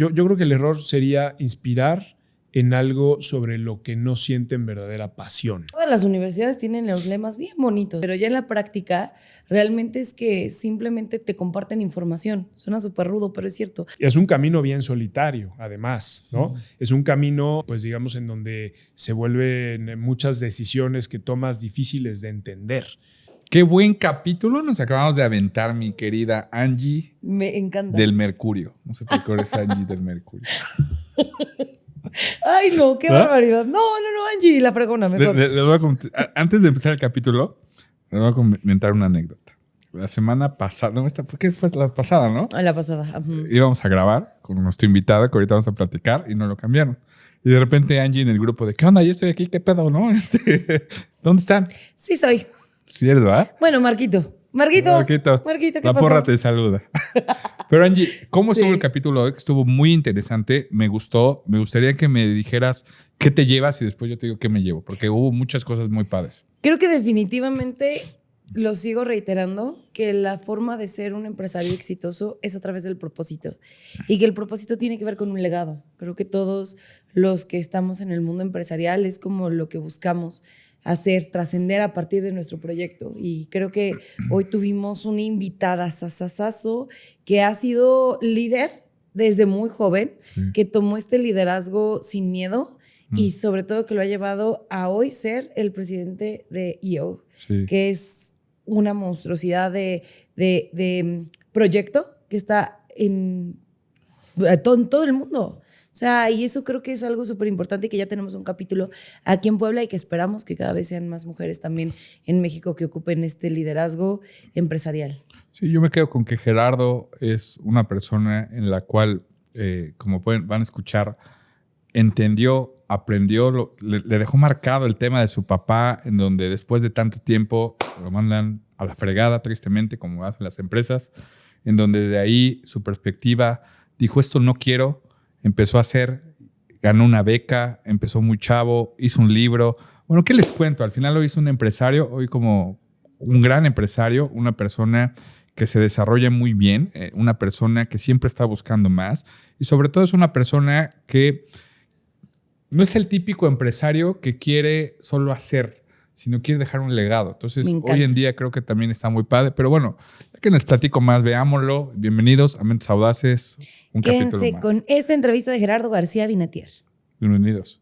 yo creo que el error sería inspirar en algo sobre lo que no sienten verdadera pasión. Todas las universidades tienen los lemas bien bonitos, pero ya en la práctica realmente es que simplemente te comparten información. Suena súper rudo, pero es cierto. Es un camino bien solitario, además, ¿no? Es un camino, pues digamos, en donde se vuelven muchas decisiones que tomas difíciles de entender. Qué buen capítulo nos acabamos de aventar, mi querida Angie. Me encanta. Del Mercurio. No sé te acuerdas, Angie del Mercurio. Ay, no, qué barbaridad. No, Angie, la fregona, mejor. Antes de empezar el capítulo, les voy a comentar una anécdota. La semana pasada, ¿por qué fue la pasada, no? La pasada. Íbamos a grabar con nuestro invitado, que ahorita vamos a platicar, y no lo cambiaron. Y de repente Angie en el grupo de, ¿qué onda? Yo estoy aquí, ¿qué pedo, no? ¿Dónde están? Sí soy. Sí eres, ¿verdad? Bueno, Marquito, ¿qué la pasó? porra te saluda. Pero Angie, ¿cómo estuvo el capítulo hoy? Estuvo muy interesante, me gustó. Me gustaría que me dijeras qué te llevas y después yo te digo qué me llevo, porque hubo muchas cosas muy padres. Creo que definitivamente lo sigo reiterando, que la forma de ser un empresario exitoso es a través del propósito y que el propósito tiene que ver con un legado. Creo que todos los que estamos en el mundo empresarial es como lo que buscamos hacer, trascender a partir de nuestro proyecto. Y creo que hoy tuvimos una invitada sasasazo que ha sido líder desde muy joven, que tomó este liderazgo sin miedo y sobre todo que lo ha llevado a hoy ser el presidente de EO, que es una monstruosidad de proyecto que está en todo el mundo. O sea, y eso creo que es algo súper importante y que ya tenemos un capítulo aquí en Puebla y que esperamos que cada vez sean más mujeres también en México que ocupen este liderazgo empresarial. Sí, yo me quedo con que Gerardo es una persona en la cual, como van a escuchar, entendió, aprendió, le dejó marcado el tema de su papá, en donde después de tanto tiempo lo mandan a la fregada, tristemente, como hacen las empresas, en donde de ahí su perspectiva dijo, esto no quiero, empezó a hacer, ganó una beca, empezó muy chavo, hizo un libro. Bueno, ¿qué les cuento? Al final hoy es un empresario, hoy como un gran empresario, una persona que se desarrolla muy bien, una persona que siempre está buscando más y sobre todo es una persona que no es el típico empresario que quiere solo hacer, sino quiere dejar un legado. Entonces, hoy en día creo que también está muy padre. Pero bueno, ya que les platico más, veámoslo. Bienvenidos a Mentes Audaces, un capítulo más. Quédense con esta entrevista de Gerardo García Binatier. Bienvenidos.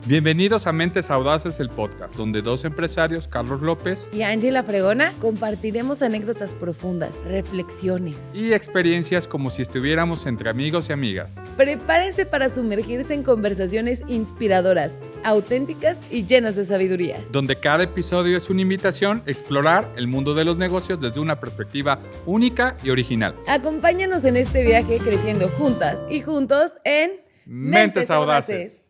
Bienvenidos a Mentes Audaces, el podcast, donde dos empresarios, Carlos López y Ángela Fregona, compartiremos anécdotas profundas, reflexiones y experiencias como si estuviéramos entre amigos y amigas. Prepárense para sumergirse en conversaciones inspiradoras, auténticas y llenas de sabiduría. Donde cada episodio es una invitación a explorar el mundo de los negocios desde una perspectiva única y original. Acompáñanos en este viaje creciendo juntas y juntos en Mentes Audaces.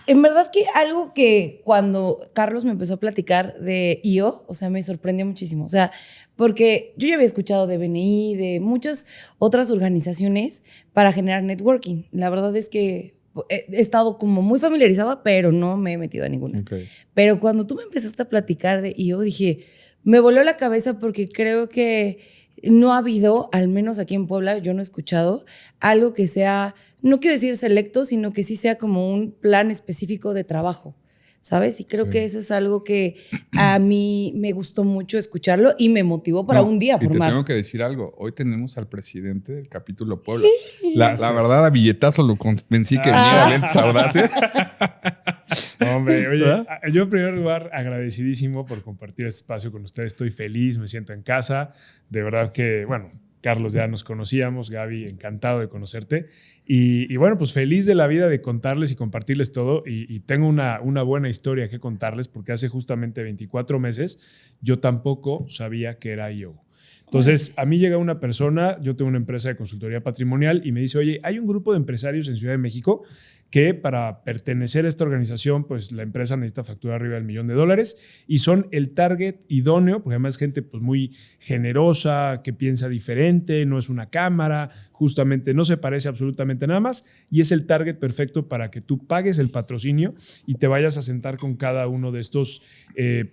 En verdad que algo que cuando Carlos me empezó a platicar de IO, o sea, me sorprendió muchísimo. O sea, porque yo ya había escuchado de BNI, de muchas otras organizaciones para generar networking. La verdad es que he estado como muy familiarizada, pero no me he metido a ninguna. Okay. Pero cuando tú me empezaste a platicar de IO, dije, me voló la cabeza porque creo que no ha habido, al menos aquí en Puebla, yo no he escuchado algo que sea, no quiero decir selecto, sino que sí sea como un plan específico de trabajo, ¿sabes? Y creo que eso es algo que a mí me gustó mucho escucharlo y me motivó para un día formar. Y te tengo que decir algo. Hoy tenemos al presidente del capítulo Puebla. La verdad, a billetazo lo convencí que venía a Lentes Audaces. Hombre, oye, yo en primer lugar agradecidísimo por compartir este espacio con ustedes. Estoy feliz, me siento en casa. De verdad que, bueno, Carlos ya nos conocíamos, Gaby, encantado de conocerte. Y bueno, pues feliz de la vida de contarles y compartirles todo. Y tengo una buena historia que contarles porque hace justamente 24 meses yo tampoco sabía que era IO. Entonces, a mí llega una persona, yo tengo una empresa de consultoría patrimonial y me dice, oye, hay un grupo de empresarios en Ciudad de México que para pertenecer a esta organización, pues la empresa necesita facturar arriba del $1,000,000 y son el target idóneo, porque además es gente pues, muy generosa, que piensa diferente, no es una cámara, justamente no se parece absolutamente nada más y es el target perfecto para que tú pagues el patrocinio y te vayas a sentar con cada uno de estos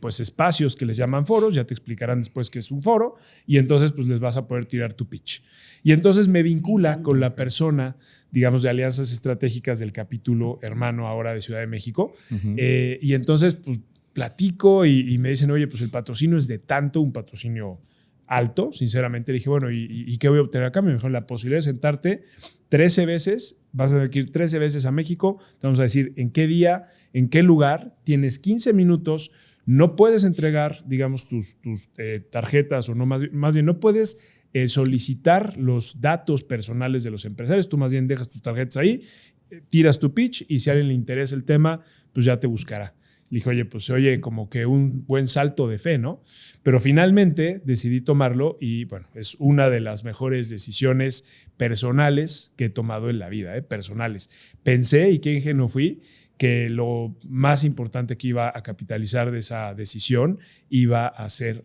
pues, espacios que les llaman foros, ya te explicarán después qué es un foro, y entonces pues les vas a poder tirar tu pitch. Y entonces me vincula con la persona, digamos, de alianzas estratégicas del capítulo hermano ahora de Ciudad de México. Y entonces pues platico y me dicen, oye, pues el patrocinio es de tanto, un patrocinio alto, sinceramente. Le dije, bueno, ¿y qué voy a obtener acá? Me dijo, la posibilidad de sentarte 13 veces, vas a tener que ir 13 veces a México, te vamos a decir en qué día, en qué lugar, tienes 15 minutos, no puedes entregar, digamos, tus tarjetas o no, más bien no puedes solicitar los datos personales de los empresarios, tú más bien dejas tus tarjetas ahí, tiras tu pitch y si a alguien le interesa el tema, pues ya te buscará. Le dije, oye, pues se oye como que un buen salto de fe, ¿no? Pero finalmente decidí tomarlo y, bueno, es una de las mejores decisiones personales que he tomado en la vida, personales. Pensé, y qué ingenuo fui, que lo más importante que iba a capitalizar de esa decisión iba a ser,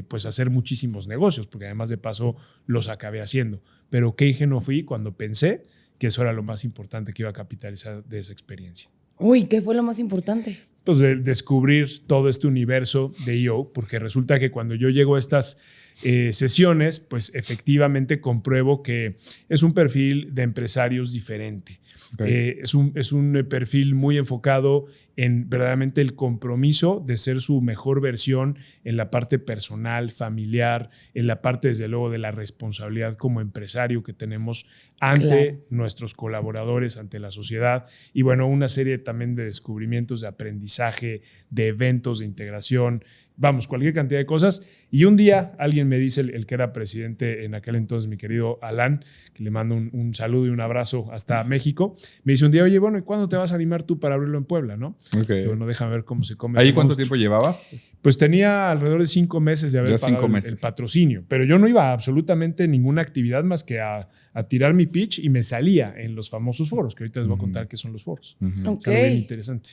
pues, hacer muchísimos negocios, porque además de paso los acabé haciendo. Pero qué ingenuo fui cuando pensé que eso era lo más importante que iba a capitalizar de esa experiencia. Uy, ¿qué fue lo más importante? Pues de descubrir todo este universo de EO, porque resulta que cuando yo llego a estas sesiones, pues efectivamente compruebo que es un perfil de empresarios diferente. Okay. Es un perfil muy enfocado en verdaderamente el compromiso de ser su mejor versión en la parte personal, familiar, en la parte desde luego de la responsabilidad como empresario que tenemos ante nuestros colaboradores, ante la sociedad y bueno, una serie también de descubrimientos, de aprendizaje, de eventos, de integración, vamos, cualquier cantidad de cosas. Y un día alguien me dice, el que era presidente en aquel entonces, mi querido Alan, que le mando un saludo y un abrazo hasta México, me dice un día, oye, bueno, ¿y cuándo te vas a animar tú para abrirlo en Puebla, no? Okay. Y bueno, déjame ver cómo se come. ¿Ahí cuánto tiempo llevabas? Pues tenía alrededor de 5 meses de haber pagado el patrocinio, pero yo no iba a absolutamente ninguna actividad más que a tirar mi pitch y me salía en los famosos foros, que ahorita les voy a contar qué son los foros. Okay. Es algo bien interesante.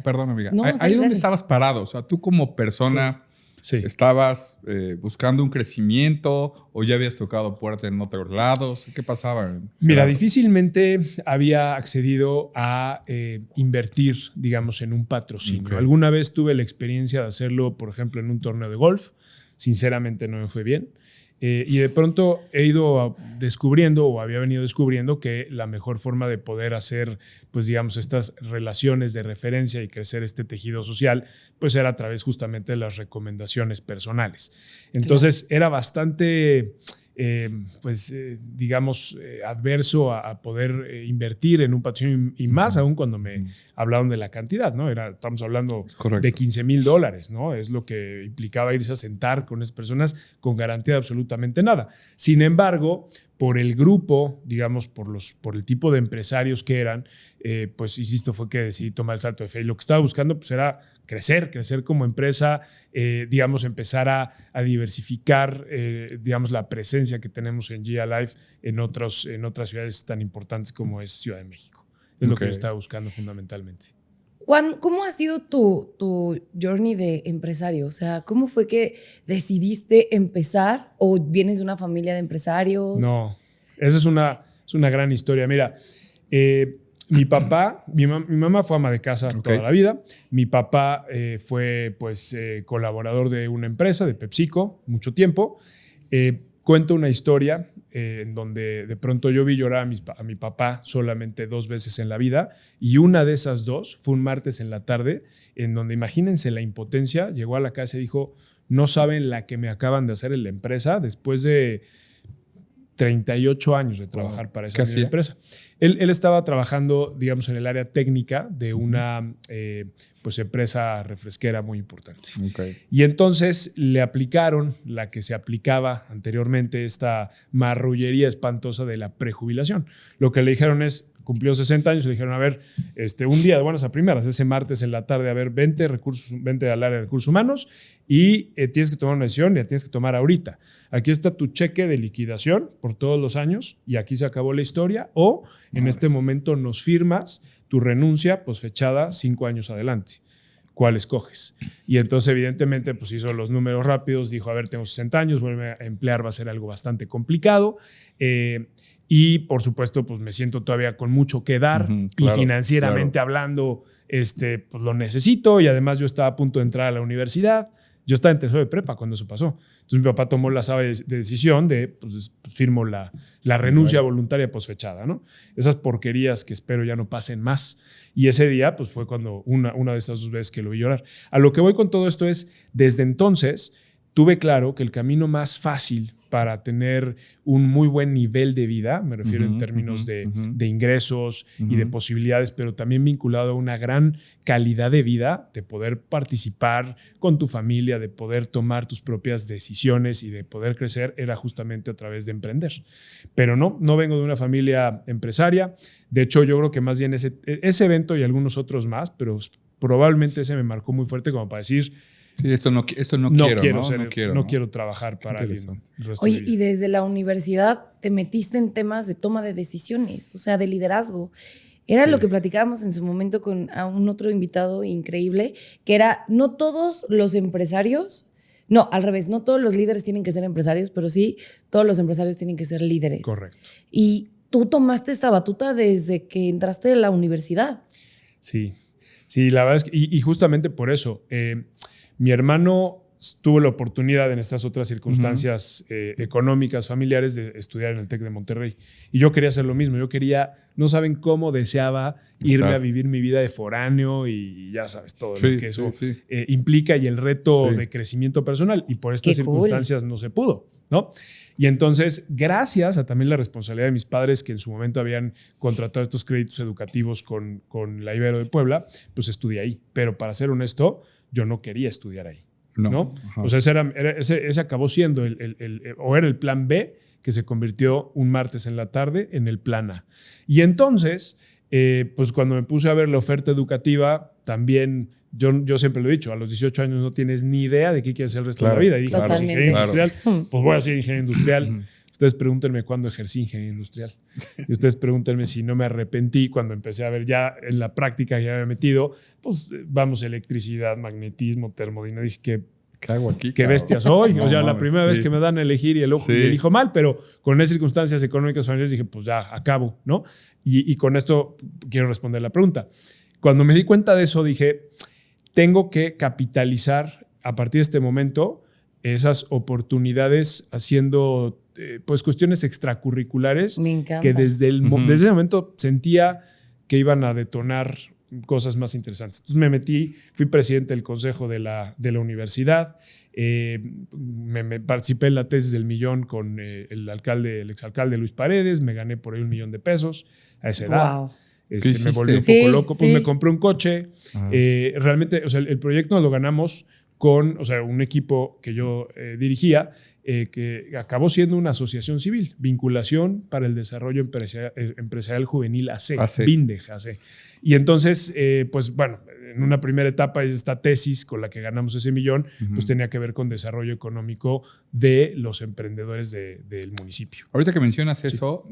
Perdón, amiga. No, ahí donde estabas parado, o sea, tú como persona estabas buscando un crecimiento o ya habías tocado puerta en otros lados. ¿Qué pasaba? Mira, difícilmente había accedido a invertir, digamos, en un patrocinio. Okay. Alguna vez tuve la experiencia de hacerlo, por ejemplo, en un torneo de golf. Sinceramente no me fue bien. Y de pronto he ido descubriendo o había venido descubriendo que la mejor forma de poder hacer, pues digamos, estas relaciones de referencia y crecer este tejido social, pues era a través justamente de las recomendaciones personales. Entonces era bastante, digamos, adverso a poder invertir en un patrocinio y más aún cuando me hablaron de la cantidad, ¿no? Estamos hablando de $15,000, ¿no? Es lo que implicaba irse a sentar con esas personas con garantía de absolutamente nada. Sin embargo, por el grupo, digamos, por el tipo de empresarios que eran, pues insisto, fue que decidí tomar el salto de fe. Y lo que estaba buscando pues era crecer como empresa, digamos, empezar a diversificar, digamos, la presencia que tenemos en GIA Life en otras ciudades tan importantes como es Ciudad de México. Es lo que yo estaba buscando fundamentalmente. ¿Cómo ha sido tu journey de empresario? O sea, ¿cómo fue que decidiste empezar? ¿O vienes de una familia de empresarios? No, esa es una gran historia. Mira, mi papá, mi mamá fue ama de casa toda la vida. Mi papá fue pues colaborador de una empresa, de PepsiCo, mucho tiempo. Cuento una historia en donde de pronto yo vi llorar a mi papá solamente 2 veces en la vida y una de esas 2 fue un martes en la tarde en donde, imagínense la impotencia, llegó a la casa y dijo, no saben la que me acaban de hacer en la empresa después de 38 años de trabajar para esa misma empresa. Él estaba trabajando, digamos, en el área técnica de una pues empresa refresquera muy importante. Y entonces le aplicaron la que se aplicaba anteriormente, esta marrullería espantosa de la prejubilación. Lo que le dijeron es, cumplió 60 años, le dijeron, a ver, un día de buenas a primeras, ese martes en la tarde, a ver, vente al área de recursos humanos y tienes que tomar una decisión y la tienes que tomar ahorita. Aquí está tu cheque de liquidación por todos los años y aquí se acabó la historia, o en este momento nos firmas tu renuncia pues fechada 5 años adelante. ¿Cuál escoges? Y entonces evidentemente pues hizo los números rápidos, dijo, a ver, tengo 60 años, volverme a emplear va a ser algo bastante complicado. Y por supuesto, pues me siento todavía con mucho que dar y financieramente hablando, pues lo necesito y además yo estaba a punto de entrar a la universidad. Yo estaba en tercero de prepa cuando eso pasó. Entonces mi papá tomó la sabia decisión de, pues firmo la renuncia voluntaria posfechada, ¿no? Esas porquerías que espero ya no pasen más. Y ese día, pues fue cuando una de esas 2 veces que lo vi llorar. A lo que voy con todo esto es, desde entonces, tuve claro que el camino más fácil para tener un muy buen nivel de vida, me refiero en términos de ingresos y de posibilidades, pero también vinculado a una gran calidad de vida, de poder participar con tu familia, de poder tomar tus propias decisiones y de poder crecer, era justamente a través de emprender. Pero no vengo de una familia empresaria. De hecho, yo creo que más bien ese evento y algunos otros más, pero probablemente ese me marcó muy fuerte como para decir, sí, esto no quiero trabajar para alguien. Oye, y desde la universidad te metiste en temas de toma de decisiones, o sea, de liderazgo. Era lo que platicábamos en su momento con a un otro invitado increíble, que era, no todos los empresarios, no, al revés, no todos los líderes tienen que ser empresarios, pero sí, todos los empresarios tienen que ser líderes. Correcto. Y tú tomaste esta batuta desde que entraste a la universidad. Sí, la verdad es que, y justamente por eso, mi hermano tuvo la oportunidad en estas otras circunstancias económicas, familiares, de estudiar en el TEC de Monterrey. Y yo quería hacer lo mismo. Yo quería, no saben cómo deseaba irme a vivir mi vida de foráneo y ya sabes todo lo que eso implica y el reto de crecimiento personal. Y por estas circunstancias no se pudo, ¿no? Y entonces, gracias a también la responsabilidad de mis padres que en su momento habían contratado estos créditos educativos con la Ibero de Puebla, pues estudié ahí. Pero para ser honesto, yo no quería estudiar ahí. ¿No? O sea, ese acabó siendo era el plan B, que se convirtió un martes en la tarde en el plan A. Y entonces, pues cuando me puse a ver la oferta educativa, también yo siempre lo he dicho, a los 18 años no tienes ni idea de qué quieres hacer el resto de la vida. Y dije, ingeniería industrial, pues voy a ser ingeniero industrial. Ustedes pregúntenme cuándo ejercí ingeniería industrial. Y ustedes pregúntenme si no me arrepentí cuando empecé a ver ya en la práctica, ya me he metido, pues vamos, electricidad, magnetismo, termodinámica. Dije, ¿qué hago aquí? Qué bestia soy. O sea, la primera vez que me dan a elegir y elijo mal, pero con esas circunstancias económicas familiares dije, pues ya, acabo, ¿no? Y con esto quiero responder la pregunta. Cuando me di cuenta de eso, dije, tengo que capitalizar a partir de este momento esas oportunidades haciendo pues cuestiones extracurriculares que desde ese momento sentía que iban a detonar cosas más interesantes. Entonces me metí, fui presidente del consejo de la universidad, me participé en la tesis del millón con el exalcalde Luis Paredes, me gané por ahí $1 millón a esa edad. Wow. Me volví un poco loco, pues me compré un coche. Realmente, o sea, el proyecto nos lo ganamos con, o sea, un equipo que yo dirigía, que acabó siendo una asociación civil, Vinculación para el Desarrollo Empresarial Juvenil AC. VINDEJ AC. Y entonces, pues bueno, en una primera etapa esta tesis con la que ganamos ese $1 millón, pues tenía que ver con desarrollo económico de los emprendedores del municipio. Ahorita que mencionas eso,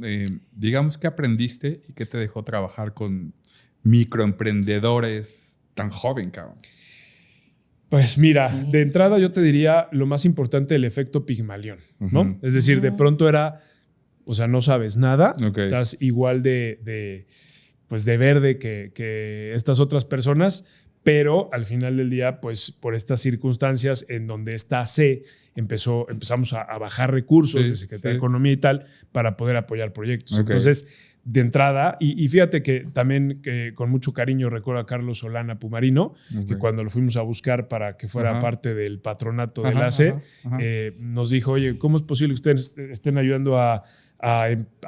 digamos, ¿qué aprendiste y qué te dejó trabajar con microemprendedores tan joven, cabrón? Pues mira, de entrada yo te diría lo más importante, el efecto Pigmalión, ¿no? Es decir, de pronto era, o sea, no sabes nada, estás igual de verde que estas otras personas, pero al final del día, pues por estas circunstancias en donde esta C empezamos a bajar recursos de Secretaría de Economía y tal para poder apoyar proyectos. Entonces, de entrada, y fíjate que también que con mucho cariño recuerdo a Carlos Solana Pumarino, que cuando lo fuimos a buscar para que fuera parte del patronato del AC, nos dijo, oye, ¿cómo es posible que ustedes estén ayudando a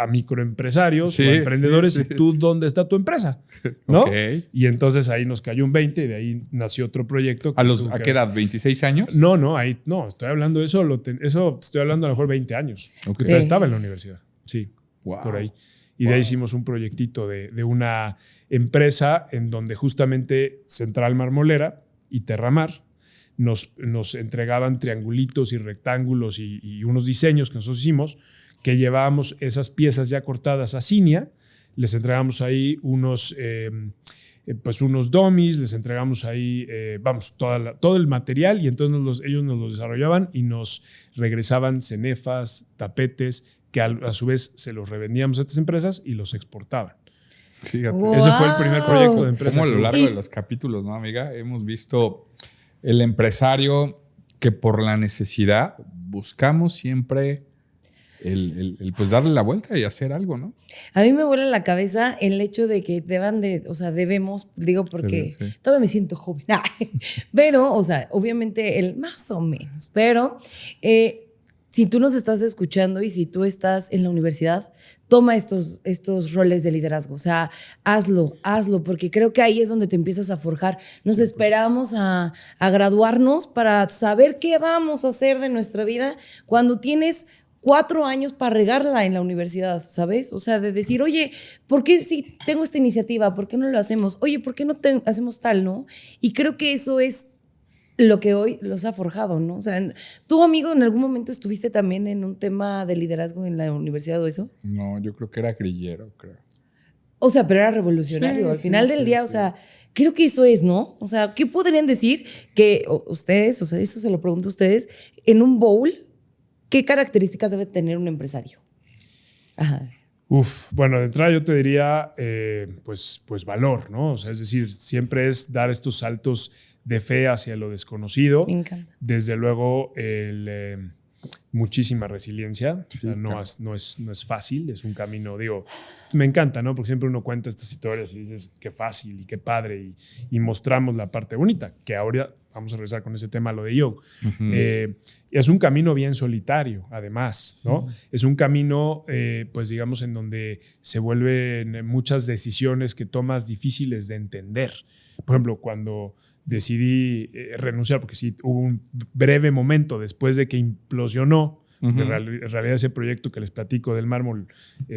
microempresarios o a emprendedores y tú dónde está tu empresa? ¿No? Y entonces ahí nos cayó un 20 y de ahí nació otro proyecto. ¿A qué edad? ¿26 años? No, estoy hablando de eso, estoy hablando a lo mejor 20 años. Sí. Estaba en la universidad, sí, por ahí. Y de ahí hicimos un proyectito de una empresa en donde justamente Central Marmolera y Terramar nos entregaban triangulitos y rectángulos y unos diseños que nosotros hicimos, que llevábamos esas piezas ya cortadas a Cinia, les entregamos ahí unos dummies, les entregamos ahí, todo el material y entonces ellos nos lo desarrollaban y nos regresaban cenefas, tapetes, que a su vez se los revendíamos a estas empresas y los exportaban. Fíjate. Wow. Ese fue el primer proyecto de empresa. Como a lo largo de los capítulos, ¿no, amiga? Hemos visto el empresario que por la necesidad buscamos siempre el pues darle la vuelta y hacer algo, ¿no? A mí me vuela la cabeza el hecho de que debemos, digo porque Sí. todavía me siento joven. Pero, o sea, obviamente el más o menos, pero si tú nos estás escuchando y si tú estás en la universidad, toma estos roles de liderazgo. O sea, hazlo, porque creo que ahí es donde te empiezas a forjar. Nos esperamos a graduarnos para saber qué vamos a hacer de nuestra vida cuando tienes 4 años para regarla en la universidad, ¿sabes? O sea, de decir, oye, ¿por qué si tengo esta iniciativa? ¿Por qué no lo hacemos? Oye, ¿por qué no hacemos tal, no? Y creo que eso es lo que hoy los ha forjado, ¿no? O sea, ¿tú, amigo, en algún momento estuviste también en un tema de liderazgo en la universidad o eso? No, yo creo que era grillero, creo. O sea, pero era revolucionario. Sí, Al final del día, o sea, creo que eso es, ¿no? O sea, ¿qué podrían decir que ustedes, o sea, eso se lo pregunto a ustedes, en un bowl, ¿qué características debe tener un empresario? Ajá. Bueno, de entrada yo te diría, pues valor, ¿no? O sea, es decir, siempre es dar estos saltos de fe hacia lo desconocido. Me encanta. Desde luego, muchísima resiliencia. O sea, claro. no es fácil, es un camino, digo, me encanta, ¿no? Porque siempre uno cuenta estas historias y dices, qué fácil y qué padre, y mostramos la parte bonita, que ahora vamos a regresar con ese tema, lo de Yoke. Es un camino bien solitario, además, ¿no? Es un camino, pues digamos, en donde se vuelven muchas decisiones que tomas difíciles de entender. Por ejemplo, cuando decidí renunciar, porque sí, hubo un breve momento después de que implosionó. En realidad ese proyecto que les platico del mármol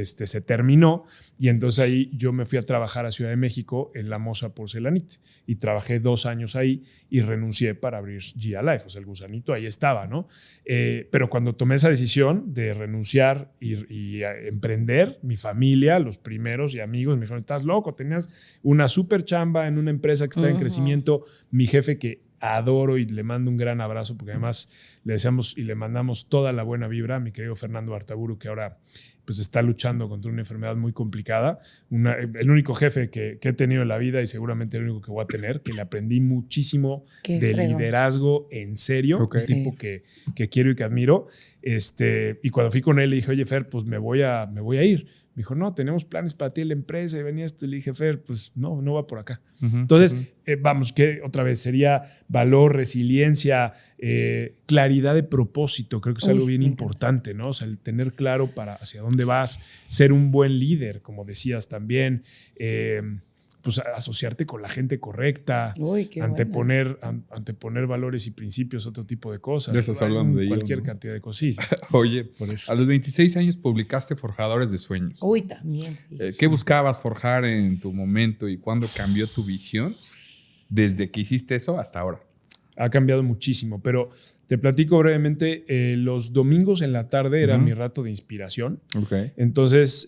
se terminó, y entonces ahí yo me fui a trabajar a Ciudad de México en La Moza Porcelanite y trabajé 2 años ahí y renuncié para abrir Gia Life. O sea, el gusanito ahí estaba, ¿no? Pero cuando tomé esa decisión de renunciar y emprender, mi familia, los primeros y amigos me dijeron, estás loco, tenías una súper chamba en una empresa que está en crecimiento. Mi jefe, que adoro y le mando un gran abrazo, porque además le deseamos y le mandamos toda la buena vibra a mi querido Fernando Artaburu, que ahora pues está luchando contra una enfermedad muy complicada. El único jefe que he tenido en la vida, y seguramente el único que voy a tener, que le aprendí muchísimo de liderazgo en serio. Un tipo que quiero y que admiro. Y cuando fui con él le dije, oye, Fer, pues me voy a ir. Me dijo, no, tenemos planes para ti en la empresa, y venía esto. Y le dije, Fer, pues no va por acá. Entonces, vamos, que otra vez sería valor, resiliencia, claridad de propósito. Creo que es algo bien importante, ¿no? O sea, el tener claro para hacia dónde vas, ser un buen líder, como decías también, pues asociarte con la gente correcta, anteponer valores y principios, otro tipo de cosas. Ya estás hablando de cualquier ello, ¿no? cantidad de cosas. Oye, por eso. A los 26 años publicaste Forjadores de Sueños. Uy, también, sí. ¿Qué buscabas forjar en tu momento y cuándo cambió tu visión desde que hiciste eso hasta ahora? Ha cambiado muchísimo, pero te platico brevemente. Los domingos en la tarde era mi rato de inspiración. Entonces,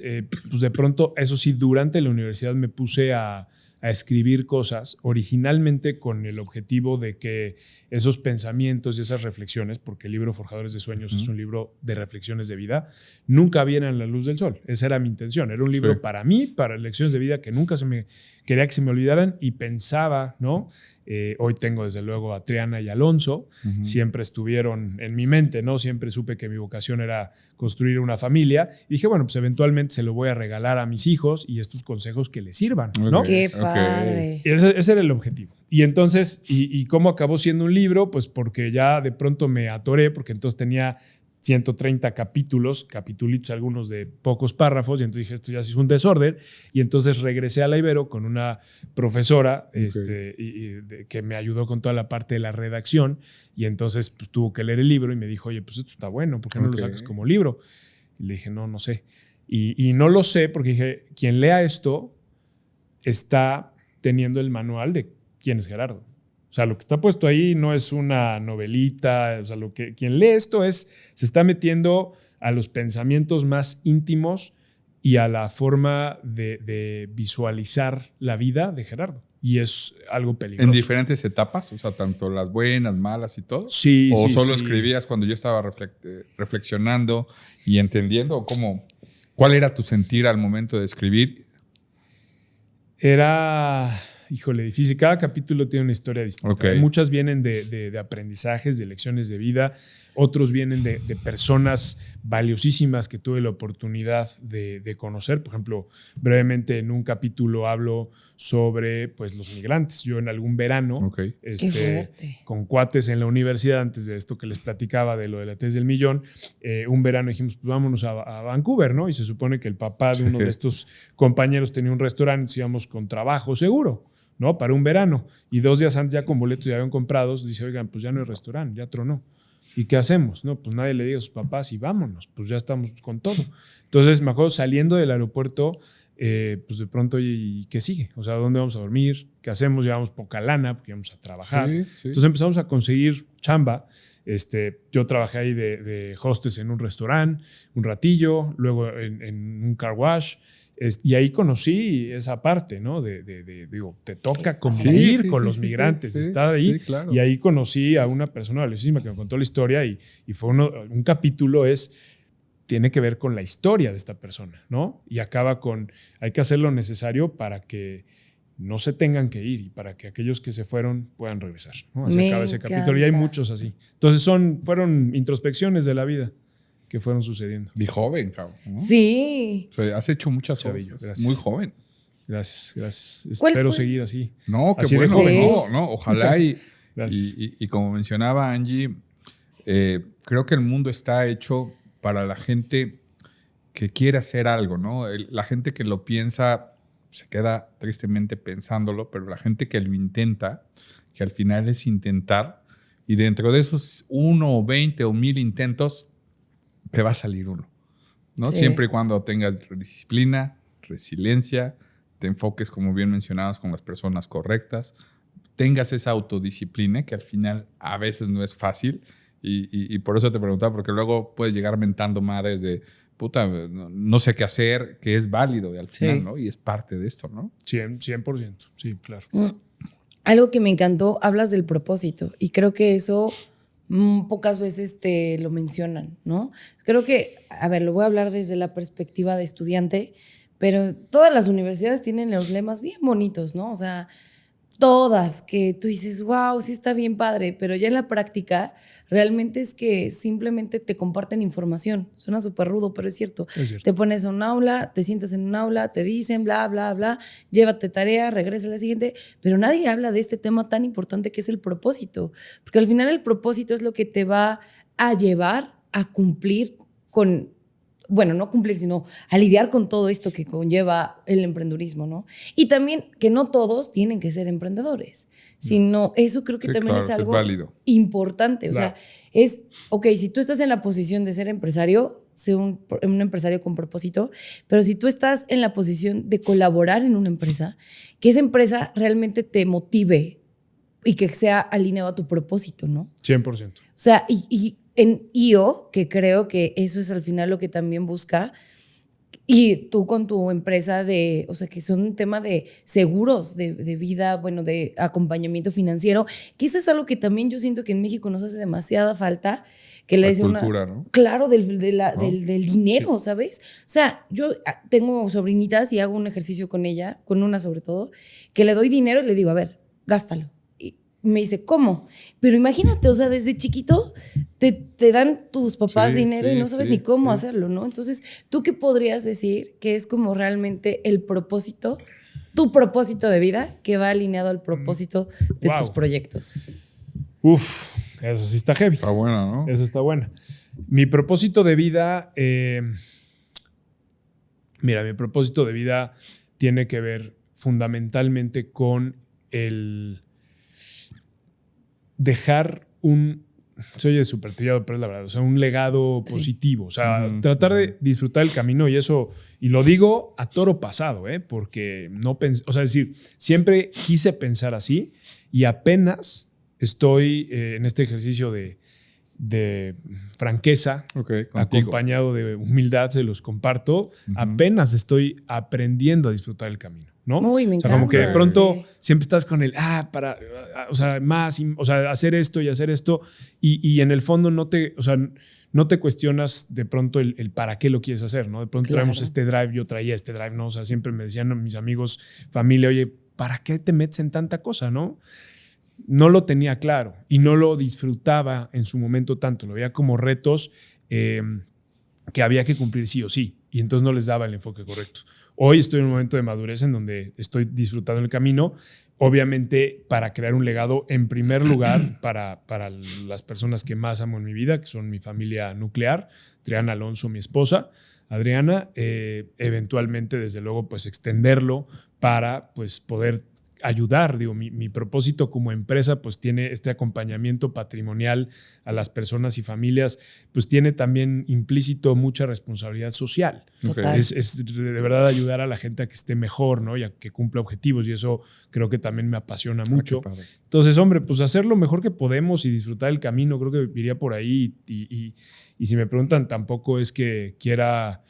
pues de pronto, eso sí, durante la universidad me puse a escribir cosas, originalmente con el objetivo de que esos pensamientos y esas reflexiones, porque el libro Forjadores de Sueños es un libro de reflexiones de vida, nunca vieran la luz del sol. Esa era mi intención. Era un libro para mí, para lecciones de vida que nunca quería que se me olvidaran, y pensaba, ¿no? Hoy tengo desde luego a Triana y Alonso, siempre estuvieron en mi mente, ¿no? Siempre supe que mi vocación era construir una familia, y dije, bueno, pues eventualmente se lo voy a regalar a mis hijos y estos consejos que les sirvan, ¿no? ¡Qué padre! Y ese era el objetivo. Y entonces, ¿y cómo acabó siendo un libro? Pues porque ya de pronto me atoré, porque entonces tenía 130 capitulitos, algunos de pocos párrafos, y entonces dije, esto ya sí es un desorden, y entonces regresé a la Ibero con una profesora que me ayudó con toda la parte de la redacción, y entonces pues tuvo que leer el libro y me dijo, oye, pues esto está bueno, ¿por qué no lo sacas como libro? Y le dije, no sé. Y no lo sé porque dije, quien lea esto está teniendo el manual de quién es Gerardo. O sea, lo que está puesto ahí no es una novelita. O sea, quien lee esto se está metiendo a los pensamientos más íntimos y a la forma de visualizar la vida de Gerardo. Y es algo peligroso. ¿En diferentes etapas? O sea, tanto las buenas, malas y todo. Sí, ¿O sí, solo sí. escribías cuando yo estaba reflexionando y entendiendo? ¿O ¿cuál era tu sentir al momento de escribir? Era híjole, difícil. Cada capítulo tiene una historia distinta. Okay. Muchas vienen de aprendizajes, de lecciones de vida. Otros vienen de personas valiosísimas que tuve la oportunidad de conocer. Por ejemplo, brevemente en un capítulo hablo sobre pues, los migrantes. Yo en algún verano, con cuates en la universidad, antes de esto que les platicaba de lo de la tesis del millón, un verano dijimos, pues vámonos a Vancouver, ¿no? Y se supone que el papá de uno de estos compañeros tenía un restaurante, íbamos con trabajo seguro, ¿no? Para un verano. Y 2 días antes, ya con boletos ya habían comprados, dice, oigan, pues ya no hay restaurante, ya tronó. ¿Y qué hacemos? No, pues nadie le diga a sus papás y vámonos, pues ya estamos con todo. Entonces, me acuerdo saliendo del aeropuerto, pues de pronto, ¿y qué sigue? O sea, ¿dónde vamos a dormir? ¿Qué hacemos? Llevamos poca lana porque íbamos a trabajar. Sí. Entonces empezamos a conseguir chamba. Yo trabajé ahí de hostess en un restaurante un ratillo, luego en un car wash. Y ahí conocí esa parte, ¿no? Digo, te toca convivir con los migrantes, estar ahí. Sí, claro. Y ahí conocí a una persona valiosísima que me contó la historia y fue un capítulo tiene que ver con la historia de esta persona, ¿no? Y acaba con, hay que hacer lo necesario para que no se tengan que ir y para que aquellos que se fueron puedan regresar, ¿no? Así acaba ese capítulo y hay muchos así. Entonces fueron introspecciones de la vida que fueron sucediendo. Y joven, cabrón, ¿no? Sí. O sea, has hecho muchas Chavillo, cosas. gracias. Muy joven. Gracias. Espero seguir así. No, qué así bueno. de joven. No, ojalá Gracias. y como mencionaba Angie, creo que el mundo está hecho para la gente que quiere hacer algo, ¿no? La gente que lo piensa se queda tristemente pensándolo, pero la gente que lo intenta, que al final es intentar, y dentro de esos 1 o 20 o 1000 intentos, te va a salir uno, ¿no? Sí. Siempre y cuando tengas disciplina, resiliencia, te enfoques, como bien mencionabas, con las personas correctas, tengas esa autodisciplina que al final a veces no es fácil y por eso te preguntaba, porque luego puedes llegar mentando madres de puta, no sé qué hacer, que es válido y al final, ¿no? Y es parte de esto, ¿no? 100%, sí, claro. Algo que me encantó, hablas del propósito y creo que eso pocas veces te lo mencionan, ¿no? Creo que, a ver, lo voy a hablar desde la perspectiva de estudiante, pero todas las universidades tienen los lemas bien bonitos, ¿no? O sea, todas, que tú dices, wow, sí está bien padre, pero ya en la práctica realmente es que simplemente te comparten información. Suena súper rudo, pero es cierto. Te pones a un aula, te sientas en un aula, te dicen bla, bla, bla, llévate tarea, regresa a la siguiente, pero nadie habla de este tema tan importante que es el propósito, porque al final el propósito es lo que te va a llevar a cumplir con... Bueno, no cumplir, sino a lidiar con todo esto que conlleva el emprendurismo, ¿no? Y también que no todos tienen que ser emprendedores, sino eso creo que Sí, también claro, es algo válido. Importante. Claro. O sea, ok, si tú estás en la posición de ser empresario, sé un empresario con propósito, pero si tú estás en la posición de colaborar en una empresa, que esa empresa realmente te motive y que sea alineado a tu propósito, ¿no? 100%. O sea, y en IO, que creo que eso es al final lo que también busca, y tú con tu empresa o sea, que son un tema de seguros de vida, bueno, de acompañamiento financiero, que eso es algo que también yo siento que en México nos hace demasiada falta, que le dice cultura, ¿no? Claro, del dinero, sí. ¿Sabes? O sea, yo tengo sobrinitas y hago un ejercicio con ella, con una sobre todo, que le doy dinero y le digo, a ver, gástalo. Me dice, ¿cómo? Pero imagínate, o sea, desde chiquito te dan tus papás dinero y no sabes ni cómo hacerlo, ¿no? Entonces, ¿tú qué podrías decir que es como realmente el propósito, tu propósito de vida, que va alineado al propósito de tus proyectos? Uf, esa sí está heavy. Está buena, ¿no? Esa está buena. Mi propósito de vida, mi propósito de vida tiene que ver fundamentalmente con el dejar se oye súper trillado, pero es la verdad, o sea, un legado positivo, o sea, tratar de disfrutar el camino y eso, y lo digo a toro pasado, porque no pensé, o sea, es decir, siempre quise pensar así y apenas estoy en este ejercicio de franqueza, acompañado de humildad, se los comparto, apenas estoy aprendiendo a disfrutar el camino, ¿no? Uy, me encanta. O sea, como que de pronto siempre estás con el, o sea, más, o sea, hacer esto y hacer esto, y en el fondo no te cuestionas de pronto el para qué lo quieres hacer, ¿no? De pronto traemos este drive, yo traía este drive, ¿no? O sea, siempre me decían mis amigos, familia, oye, ¿para qué te metes en tanta cosa, no? No lo tenía claro y no lo disfrutaba en su momento tanto. Lo veía como retos que había que cumplir sí o sí. Y entonces no les daba el enfoque correcto. Hoy estoy en un momento de madurez en donde estoy disfrutando el camino, obviamente para crear un legado en primer lugar para las personas que más amo en mi vida, que son mi familia nuclear, Triana Alonso, mi esposa, Adriana, eventualmente desde luego pues extenderlo para pues poder ayudar. Digo, mi propósito como empresa pues tiene este acompañamiento patrimonial a las personas y familias, pues tiene también implícito mucha responsabilidad social. Total. Es de verdad ayudar a la gente a que esté mejor, ¿no? Y a que cumpla objetivos, y eso creo que también me apasiona mucho. Entonces, hombre, pues hacer lo mejor que podemos y disfrutar el camino, creo que iría por ahí. Y si me preguntan, tampoco es que quiera...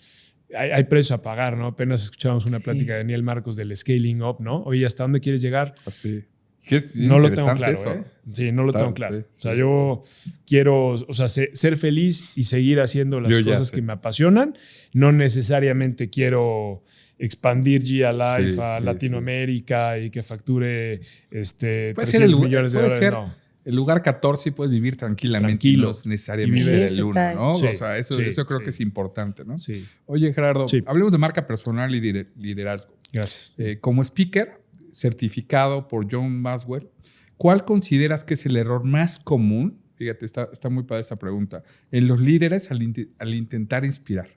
Hay precios a pagar, ¿no? Apenas escuchábamos una plática de Daniel Marcos del scaling up, ¿no? Oye, ¿hasta dónde quieres llegar? Así. Es no lo tengo claro, eso. ¿eh? Sí, no lo tengo claro. Sí, o sea, yo quiero, o sea, ser feliz y seguir haciendo las cosas que me apasionan. No necesariamente quiero expandir Gia Life a Latinoamérica y que facture 300 millones de dólares. No. El lugar 14 puedes vivir tranquilamente. No es necesariamente el 1, ¿no? Sí, o sea, eso creo que es importante, ¿no? Sí. Oye, Gerardo, hablemos de marca personal y liderazgo. Gracias. Como speaker certificado por John Maxwell, ¿cuál consideras que es el error más común? Fíjate, está muy padre esta pregunta. En los líderes al intentar inspirar.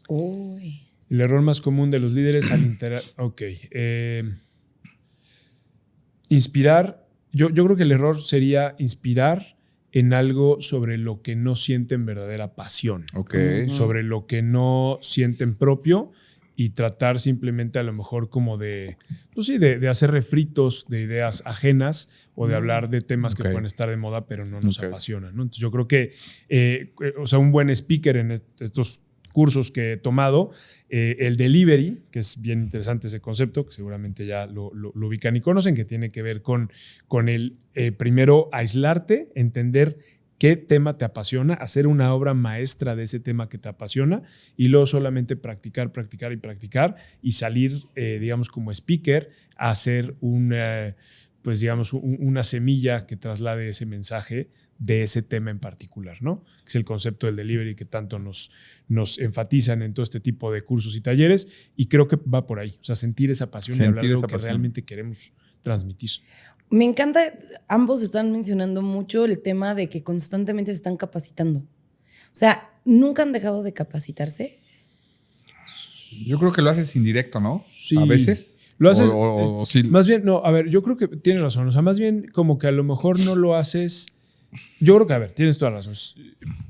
Uy. El error más común de los líderes al intentar... Ok. Inspirar... Yo creo que el error sería inspirar en algo sobre lo que no sienten verdadera pasión. Okay. Sobre lo que no sienten propio y tratar simplemente a lo mejor como de, pues sí, de hacer refritos de ideas ajenas o de hablar de temas que pueden estar de moda pero no nos apasionan, ¿no? Entonces yo creo que o sea, un buen speaker en estos cursos que he tomado, el delivery, que es bien interesante ese concepto, que seguramente ya lo ubican y conocen, que tiene que ver con el primero aislarte, entender qué tema te apasiona, hacer una obra maestra de ese tema que te apasiona y luego solamente practicar y salir, digamos, como speaker a hacer pues digamos, una semilla que traslade ese mensaje de ese tema en particular, ¿no? Es el concepto del delivery que tanto nos enfatizan en todo este tipo de cursos y talleres, y creo que va por ahí, o sea, sentir esa pasión y hablar de lo que realmente queremos transmitir. Me encanta, ambos están mencionando mucho el tema de que constantemente se están capacitando. O sea, ¿nunca han dejado de capacitarse? Yo creo que lo haces indirecto, ¿no? Sí. A veces. Lo haces. O sí. Más bien, no, a ver, yo creo que tienes razón. O sea, más bien como que a lo mejor no lo haces. Yo creo que, a ver, tienes toda la razón.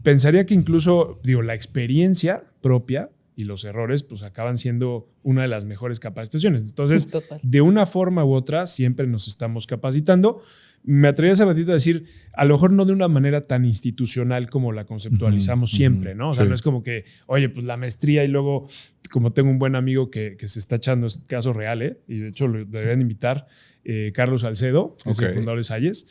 Pensaría que incluso, digo, la experiencia propia y los errores, pues acaban siendo una de las mejores capacitaciones. Entonces, de una forma u otra, siempre nos estamos capacitando. Me atreví hace ratito a decir, a lo mejor no de una manera tan institucional como la conceptualizamos siempre, ¿no? O sea, no es como que, oye, pues la maestría y luego, como tengo un buen amigo que se está echando, este caso real, y de hecho lo deberían invitar, Carlos Salcedo, que es el fundador de Salles,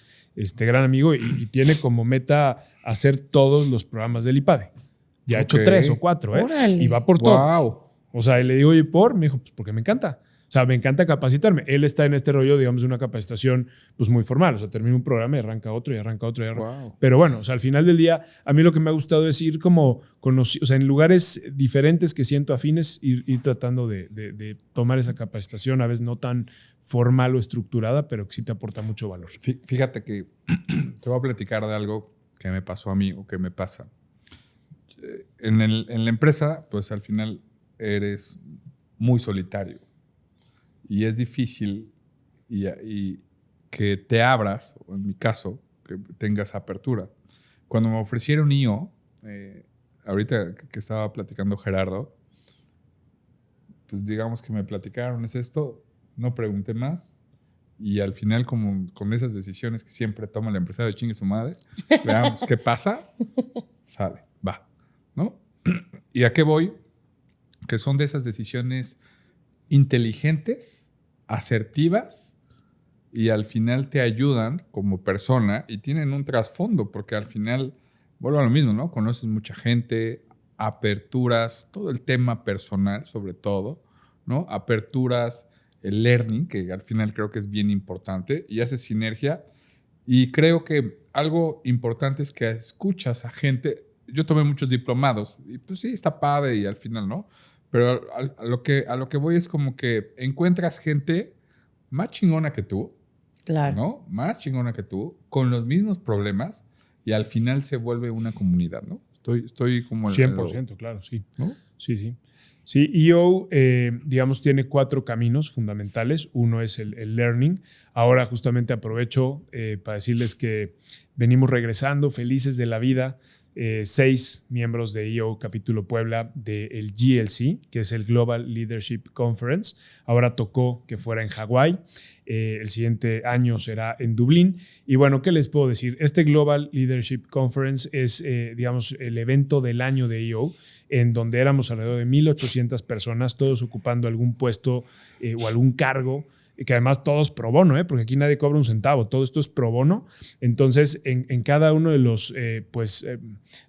gran amigo, y tiene como meta hacer todos los programas del IPADE. Ya ha hecho 3 o 4, y va por todos. O sea, y le digo, ¿y por? Me dijo, pues porque me encanta. O sea, me encanta capacitarme. Él está en este rollo, digamos, de una capacitación pues muy formal. O sea, termina un programa y arranca otro y arranca otro. Pero bueno, o sea, al final del día, a mí lo que me ha gustado es ir como, o sea, en lugares diferentes que siento afines, ir tratando de tomar esa capacitación, a veces no tan formal o estructurada, pero que sí te aporta mucho valor. Fíjate que te voy a platicar de algo que me pasó a mí o que me pasa. En la empresa, pues al final eres muy solitario y es difícil y que te abras, o en mi caso, que tengas apertura. Cuando me ofrecieron IO, ahorita que estaba platicando Gerardo, pues digamos que me platicaron, es esto, no pregunté más. Y al final, como con esas decisiones que siempre toma la empresa de chingue su madre, veamos qué pasa, sale, va, ¿no? ¿Y a qué voy? Que son de esas decisiones inteligentes, asertivas, y al final te ayudan como persona y tienen un trasfondo, porque al final, vuelvo a lo mismo, ¿no? Conoces mucha gente, aperturas, todo el tema personal sobre todo, ¿no? Aperturas el learning, que al final creo que es bien importante, y haces sinergia. Y creo que algo importante es que escuchas a gente. Yo tomé muchos diplomados y pues sí, está padre y al final no. Pero a lo que voy es como que encuentras gente más chingona que tú, Claro. ¿no? Más chingona que tú, con los mismos problemas y al final se vuelve una comunidad, ¿no? Estoy como... 100%, claro, sí. ¿no? Sí, sí. Sí, EO, digamos, tiene 4 caminos fundamentales. Uno es el learning. Ahora justamente aprovecho para decirles que venimos regresando felices de la vida. 6 miembros de EO Capítulo Puebla del GLC, que es el Global Leadership Conference. Ahora tocó que fuera en Hawái. El siguiente año será en Dublín. Y bueno, ¿qué les puedo decir? Este Global Leadership Conference es, digamos, el evento del año de EO, en donde éramos alrededor de 1,800 personas, todos ocupando algún puesto o algún cargo, que además todos pro bono, porque aquí nadie cobra un centavo, todo esto es pro bono. Entonces, en cada uno de los,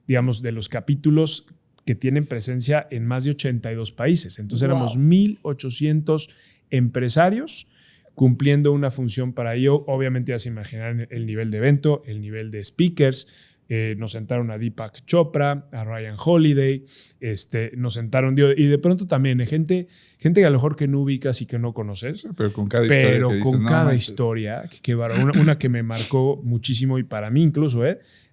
digamos, de los capítulos que tienen presencia en más de 82 países. Entonces, éramos 1,800 empresarios cumpliendo una función para ello. Obviamente ya se imaginarán el nivel de evento, el nivel de speakers. Nos sentaron a Deepak Chopra, a Ryan Holiday, nos sentaron, y de pronto también gente que a lo mejor que no ubicas y que no conoces, pero con cada historia, pero que con dices, cada no, historia, una que me marcó muchísimo y para mí incluso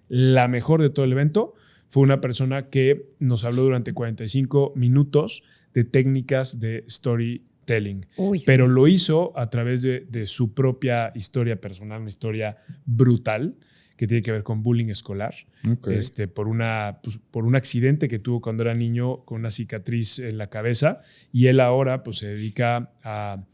la mejor de todo el evento fue una persona que nos habló durante 45 minutos de técnicas de storytelling. Pero lo hizo a través de su propia historia personal, una historia brutal que tiene que ver con bullying escolar, Okay. por un accidente que tuvo cuando era niño con una cicatriz en la cabeza, y él ahora pues, se dedica a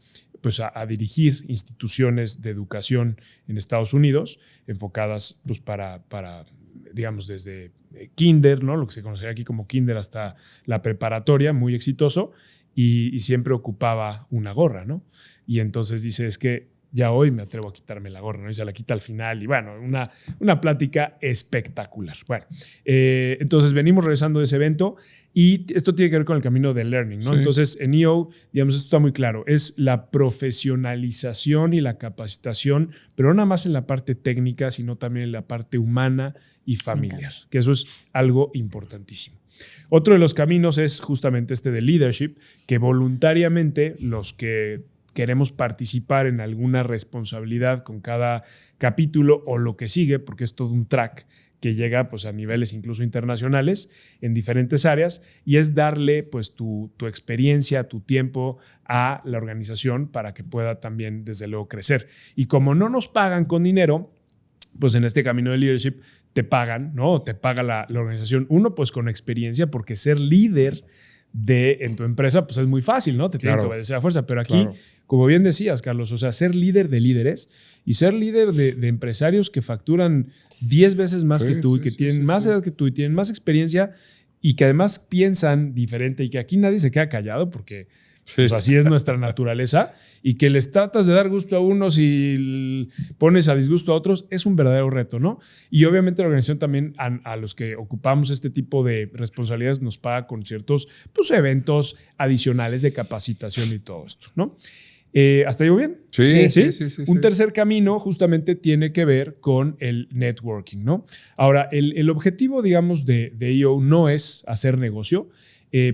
dirigir instituciones de educación en Estados Unidos enfocadas pues, para digamos, desde kinder, ¿no? Lo que se conocería aquí como kinder hasta la preparatoria, muy exitoso, y siempre ocupaba una gorra, ¿no? Y entonces dice, es que ya hoy me atrevo a quitarme la gorra, ¿no? Y se la quita al final. Y bueno, una plática espectacular. Bueno, entonces venimos regresando de ese evento y esto tiene que ver con el camino del learning, ¿no? Sí. Entonces en EO, digamos, esto está muy claro. Es la profesionalización y la capacitación, pero no nada más en la parte técnica, sino también en la parte humana y familiar, que eso es algo importantísimo. Otro de los caminos es justamente este de leadership, que voluntariamente los que queremos participar en alguna responsabilidad con cada capítulo o lo que sigue, porque es todo un track que llega pues, a niveles incluso internacionales en diferentes áreas, y es darle pues, tu experiencia, tu tiempo a la organización para que pueda también desde luego crecer. Y como no nos pagan con dinero, pues en este camino de leadership te pagan, ¿no? Te paga la organización. Uno, pues con experiencia, porque ser líder en tu empresa, pues es muy fácil, ¿no? Te tienen que obedecer a fuerza. Pero aquí, como bien decías, Carlos, o sea, ser líder de líderes y ser líder de empresarios que facturan 10 veces más que tú y que tienen más edad que tú y tienen más experiencia y que además piensan diferente y que aquí nadie se queda callado porque pues así es nuestra naturaleza, y que les tratas de dar gusto a unos y pones a disgusto a otros, es un verdadero reto, ¿no? Y obviamente la organización también a los que ocupamos este tipo de responsabilidades nos paga con ciertos pues, eventos adicionales de capacitación y todo esto, ¿no? ¿Hasta ahí bien? Sí. Un tercer camino justamente tiene que ver con el networking, ¿no? Ahora, el objetivo, digamos, de EO no es hacer negocio.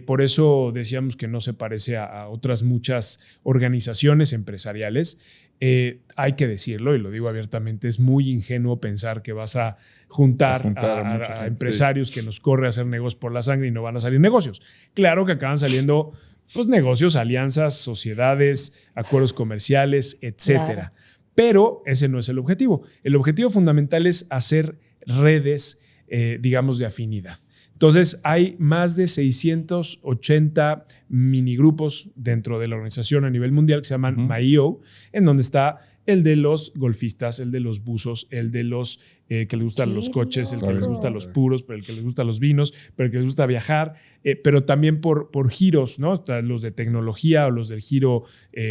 Por eso decíamos que no se parece a otras muchas organizaciones empresariales. Hay que decirlo, y lo digo abiertamente, es muy ingenuo pensar que vas a juntar a empresarios que nos corre a hacer negocios por la sangre y no van a salir negocios. Claro que acaban saliendo pues, negocios, alianzas, sociedades, acuerdos comerciales, etcétera. Claro. Pero ese no es el objetivo. El objetivo fundamental es hacer redes, digamos, de afinidad. Entonces, hay más de 680 minigrupos dentro de la organización a nivel mundial que se llaman MyEO, en donde está el de los golfistas, el de los buzos, el de los que les gustan los coches, el que les gustan los puros, pero el que les gustan los vinos, pero el que les gusta viajar, pero también por giros, ¿no? Los de tecnología o los del giro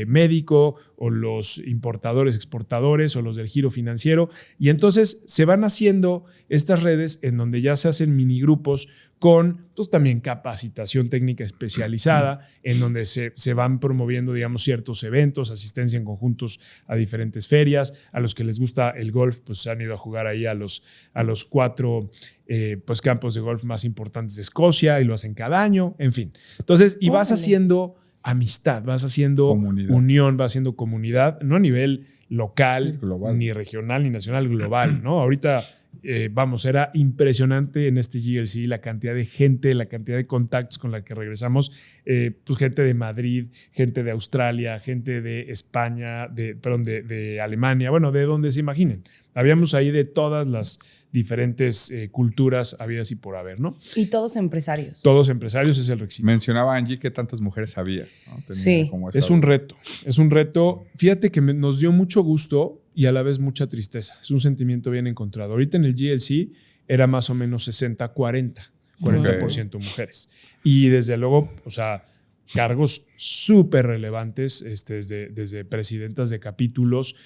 médico o los importadores, exportadores o los del giro financiero. Y entonces se van haciendo estas redes en donde ya se hacen minigrupos con pues, también capacitación técnica especializada, en donde se van promoviendo, digamos, ciertos eventos, asistencia en conjuntos a diferentes ferias. A los que les gusta el golf, pues se han ido a jugar ahí a los 4 pues, campos de golf más importantes de Escocia y lo hacen cada año, en fin. Entonces, y vas haciendo amistad, vas haciendo comunidad. Unión, vas haciendo comunidad, no a nivel local, global. ni regional, ni nacional, global, ¿no? Ahorita, vamos, era impresionante en este GLC la cantidad de gente, la cantidad de contactos con la que regresamos, pues gente de Madrid, gente de Australia, gente de España, de Alemania, bueno, de donde se imaginen. Habíamos ahí de todas las diferentes culturas habidas y por haber, ¿no? Y todos empresarios. Todos empresarios, es el requisito. Mencionaba Angie que tantas mujeres había, ¿no? Sí. Es un reto. Fíjate que nos dio mucho gusto y a la vez mucha tristeza. Es un sentimiento bien encontrado. Ahorita en el GLC era más o menos 60-40, 40% mujeres. Y desde luego, o sea, cargos súper relevantes, desde presidentas de capítulos,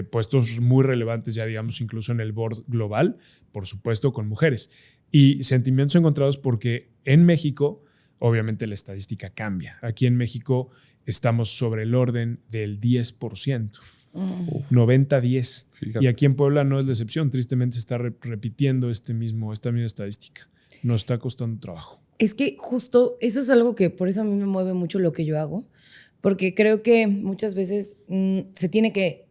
puestos muy relevantes ya, digamos, incluso en el board global, por supuesto, con mujeres. Y sentimientos encontrados porque en México, obviamente la estadística cambia. Aquí en México estamos sobre el orden del 10%. 90-10. Fíjate. Y aquí en Puebla no es la excepción. Tristemente se está repitiendo esta misma estadística. Nos está costando trabajo. Es que justo eso es algo que por eso a mí me mueve mucho lo que yo hago, porque creo que muchas veces se tiene que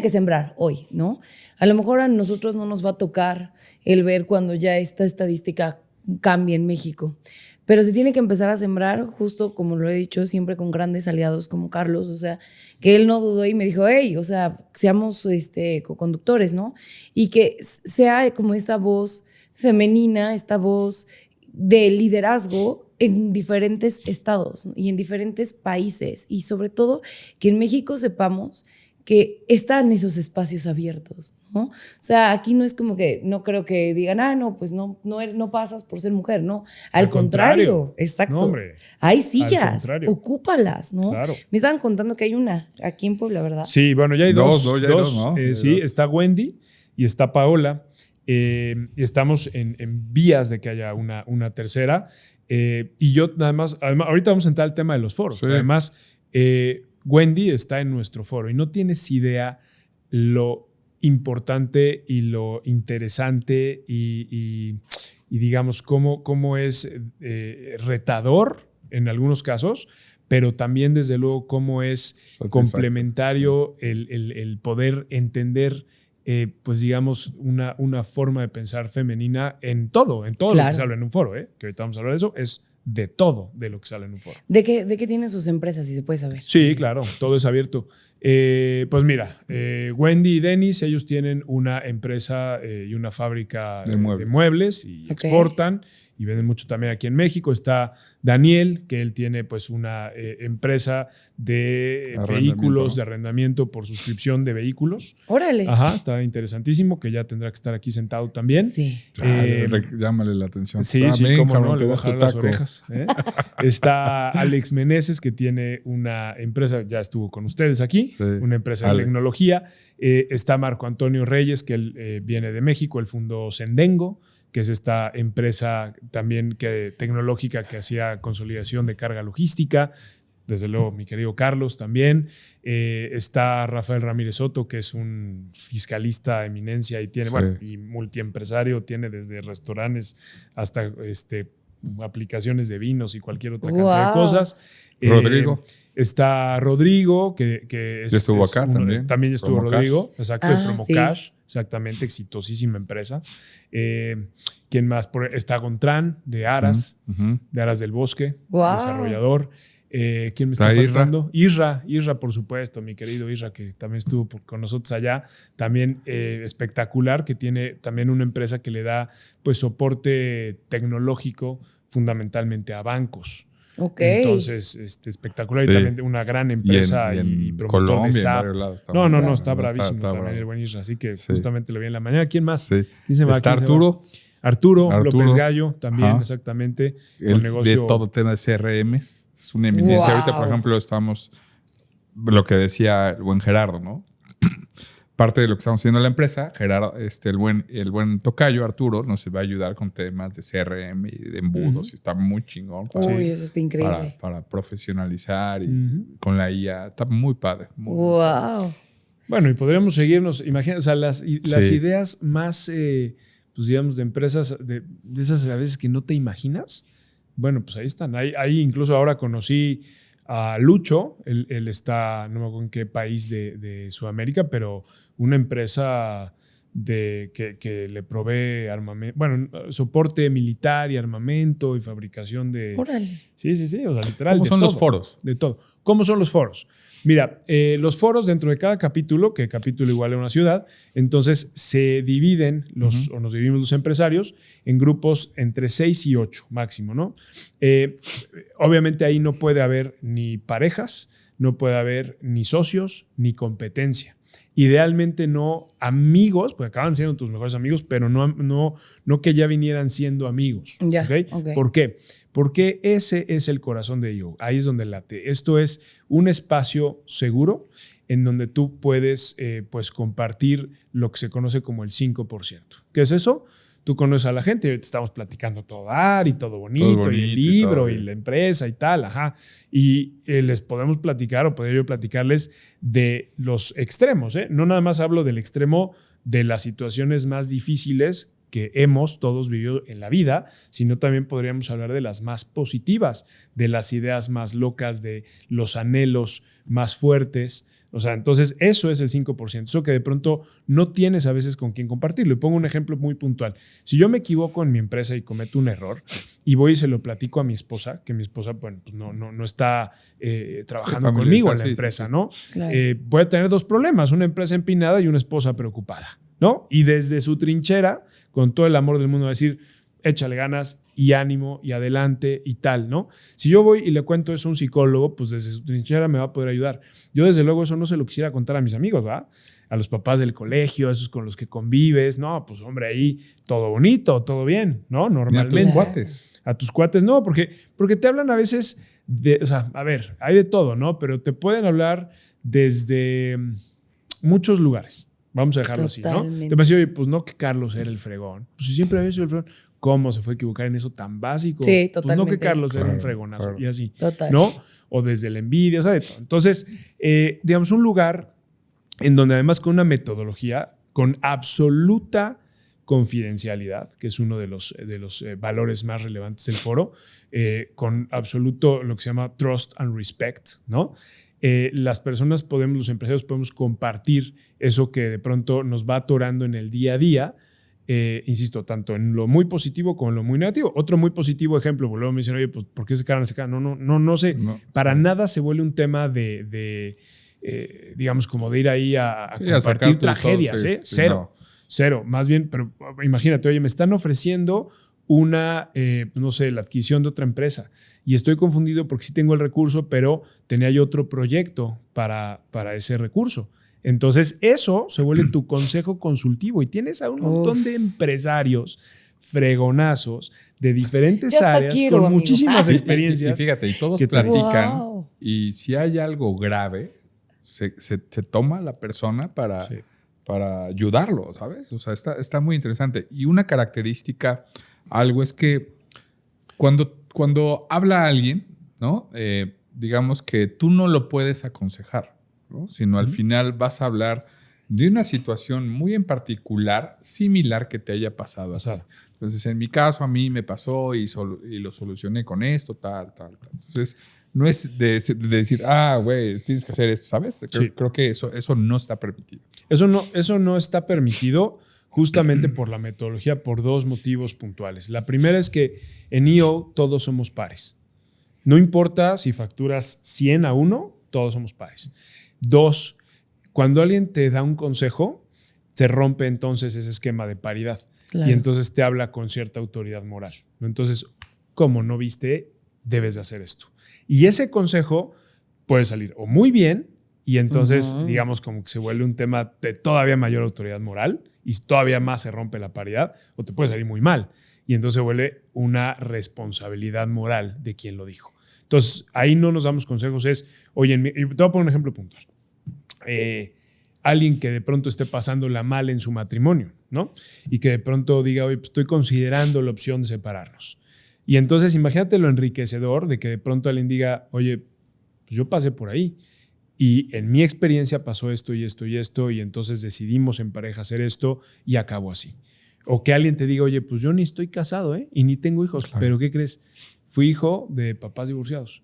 sembrar hoy, ¿no? A lo mejor a nosotros no nos va a tocar el ver cuando ya esta estadística cambie en México, pero se tiene que empezar a sembrar, justo como lo he dicho, siempre con grandes aliados como Carlos, o sea, que él no dudó y me dijo, hey, o sea, seamos co-conductores, ¿no? Y que sea como esta voz femenina, esta voz de liderazgo en diferentes estados y en diferentes países, y sobre todo que en México sepamos que están esos espacios abiertos, ¿no? O sea, aquí no es como que, no creo que digan, no, pues no pasas por ser mujer, no. Al contrario, exacto. No, hombre. Hay sillas, ocúpalas, ¿no? Claro. Me estaban contando que hay una aquí en Puebla, ¿verdad? Sí, bueno, ya hay dos, ¿no? Sí, está Wendy y está Paola. Y estamos en vías de que haya una tercera. Y yo además, ahorita vamos a entrar al tema de los foros. Sí. Pero además, Wendy está en nuestro foro y no tienes idea lo importante y lo interesante y digamos cómo es retador en algunos casos, pero también desde luego cómo es complementario el poder entender pues digamos una forma de pensar femenina en todo Claro. lo que se habla en un foro, que ahorita vamos a hablar de eso, es de todo de lo que sale en un foro. ¿De qué tienen sus empresas, si se puede saber? Sí, claro, todo es abierto. Pues mira, Wendy y Dennis, ellos tienen una empresa y una fábrica de muebles y exportan y venden mucho también aquí en México. Está Daniel, que él tiene pues una empresa de vehículos, de arrendamiento por suscripción de vehículos. Órale. Ajá, está interesantísimo, que ya tendrá que estar aquí sentado también. Sí. Llámale la atención. Sí, cómo no, le voy a jalar las orejas. Está Alex Meneses, que tiene una empresa, ya estuvo con ustedes aquí, una empresa de tecnología. Está Marco Antonio Reyes, que él viene de México, él fundó Sendengo, que es esta empresa también tecnológica que hacía consolidación de carga logística. Desde luego, mi querido Carlos también. Está Rafael Ramírez Soto, que es un fiscalista de eminencia y tiene, y multiempresario, tiene desde restaurantes hasta aplicaciones de vinos y cualquier otra cantidad de cosas. Rodrigo. Está Rodrigo, que estuvo acá también. También estuvo Promocash. Rodrigo, exacto, de Promocash, sí. exactamente, exitosísima empresa. ¿Quién más? Está Gontran, de Aras, de Aras del Bosque, desarrollador. ¿Quién me está faltando? Isra, por supuesto, mi querido Isra, que también estuvo con nosotros allá. También espectacular, que tiene también una empresa que le da pues soporte tecnológico fundamentalmente a bancos. Okay. Entonces, espectacular. Y también una gran empresa y promotor de SAP. No, está bravísimo también bravo. El buen Isra. Así que justamente lo vi en la mañana. ¿Quién más? Está Arturo. Arturo López Gallo también, exactamente. El negocio de todo tema de CRMs. Es una eminencia. Ahorita, por ejemplo, estamos, lo que decía el buen Gerardo, ¿no? parte de lo que estamos haciendo en la empresa, Gerardo, el buen tocayo Arturo nos va a ayudar con temas de CRM y de embudos. Y está muy chingón Uy, eso está increíble. para profesionalizar y con la IA. Está muy padre. Wow. Bueno, y podríamos seguirnos, imagínate, o sea, las ideas más, pues digamos, de empresas, de esas a veces que no te imaginas. Bueno, pues ahí están. Ahí incluso ahora conocí a Lucho, él está, no me acuerdo en qué país de Sudamérica, pero una empresa que le provee armamento, bueno, soporte militar y armamento y fabricación de... Órale. Sí, o sea, literal. ¿Cómo son los foros? De todo. ¿Cómo son los foros? Mira, los foros dentro de cada capítulo, que capítulo igual a una ciudad, entonces se dividen o nos dividimos los empresarios en grupos entre 6 y 8 máximo, ¿no? Obviamente ahí no puede haber ni parejas, no puede haber ni socios, ni competencia. Idealmente no amigos, porque acaban siendo tus mejores amigos, pero no que ya vinieran siendo amigos. Ya, ¿Okay? ok. ¿Por qué? Porque ese es el corazón de IO. Ahí es donde late. Esto es un espacio seguro en donde tú puedes pues compartir lo que se conoce como el 5%. ¿Qué es eso? Tú conoces a la gente y ahorita estamos platicando todo y todo bonito y el libro y la empresa y tal, ajá. Y les podemos platicar o podría yo platicarles de los extremos, ¿eh? No nada más hablo del extremo de las situaciones más difíciles que hemos todos vivido en la vida, sino también podríamos hablar de las más positivas, de las ideas más locas, de los anhelos más fuertes. O sea, entonces eso es el 5%, eso que de pronto no tienes a veces con quién compartirlo. Y pongo un ejemplo muy puntual. Si yo me equivoco en mi empresa y cometo un error y voy y se lo platico a mi esposa, que mi esposa bueno, pues no está trabajando conmigo en la empresa, ¿no? Claro. Voy a tener dos problemas, una empresa empinada y una esposa preocupada, ¿no? Y desde su trinchera, con todo el amor del mundo, va a decir, échale ganas y ánimo y adelante y tal, ¿no? Si yo voy y le cuento eso a un psicólogo, pues desde su trinchera me va a poder ayudar. Yo desde luego eso no se lo quisiera contar a mis amigos, ¿va? A los papás del colegio, a esos con los que convives, no, pues hombre, ahí todo bonito, todo bien, ¿no? Normalmente. Ni a tus cuates. A tus cuates no, porque te hablan a veces de, o sea, a ver, hay de todo, ¿no? Pero te pueden hablar desde muchos lugares. Vamos a dejarlo Totalmente. así, ¿no? Te decía, oye, pues no que Carlos era el fregón. Pues si siempre había sido el fregón, ¿cómo se fue a equivocar en eso tan básico? Sí, Pues totalmente. no que Carlos era un fregonazo y así, Total. ¿no? O desde la envidia, o sea, de todo. Entonces, digamos, un lugar en donde además con una metodología, con absoluta confidencialidad, que es uno de los valores más relevantes del foro, con absoluto lo que se llama trust and respect, ¿no? Las personas los empresarios podemos compartir eso que de pronto nos va atorando en el día a día, insisto, tanto en lo muy positivo como en lo muy negativo. Otro muy positivo ejemplo, luego me dicen, oye, pues ¿por qué se quedan? No sé, para nada se vuelve un tema de digamos, como de ir ahí a compartir tragedias, sí, Cero. Más bien, pero imagínate, oye, me están ofreciendo una, no sé, la adquisición de otra empresa y estoy confundido porque sí tengo el recurso, pero tenía yo otro proyecto para ese recurso. Entonces eso se vuelve tu consejo consultivo y tienes a un montón de empresarios fregonazos de diferentes áreas quiero, con amigo. muchísimas experiencias. Y fíjate, y todos que platican Wow. y si hay algo grave, se toma la persona para ayudarlo, ¿sabes? O sea, está muy interesante. Y una característica, algo es que cuando habla alguien, ¿no? Digamos que tú no lo puedes aconsejar, ¿no? Sino al final vas a hablar de una situación muy en particular, similar que te haya pasado. Entonces, en mi caso, a mí me pasó y lo solucioné con esto, tal. Entonces, no es de decir, güey, tienes que hacer eso, ¿sabes? Creo que eso no está permitido. Eso no está permitido justamente por la metodología, por dos motivos puntuales. La primera es que en IO todos somos pares. No importa si facturas 100 a 1, todos somos pares. Dos, cuando alguien te da un consejo, se rompe entonces ese esquema de paridad. Claro. Y entonces te habla con cierta autoridad moral. Entonces, como no viste, debes de hacer esto. Y ese consejo puede salir o muy bien, y entonces, digamos, como que se vuelve un tema de todavía mayor autoridad moral y todavía más se rompe la paridad, o te puede salir muy mal. Y entonces se vuelve una responsabilidad moral de quien lo dijo. Entonces, ahí no nos damos consejos, oye, te voy a poner un ejemplo puntual. alguien que de pronto esté pasándola mal en su matrimonio, ¿no? Y que de pronto diga, oye, pues estoy considerando la opción de separarnos. Y entonces imagínate lo enriquecedor de que de pronto alguien diga, oye, pues yo pasé por ahí y en mi experiencia pasó esto y esto y esto y entonces decidimos en pareja hacer esto y acabó así. O que alguien te diga, oye, pues yo ni estoy casado, y ni tengo hijos, claro. Pero ¿qué crees? Fui hijo de papás divorciados.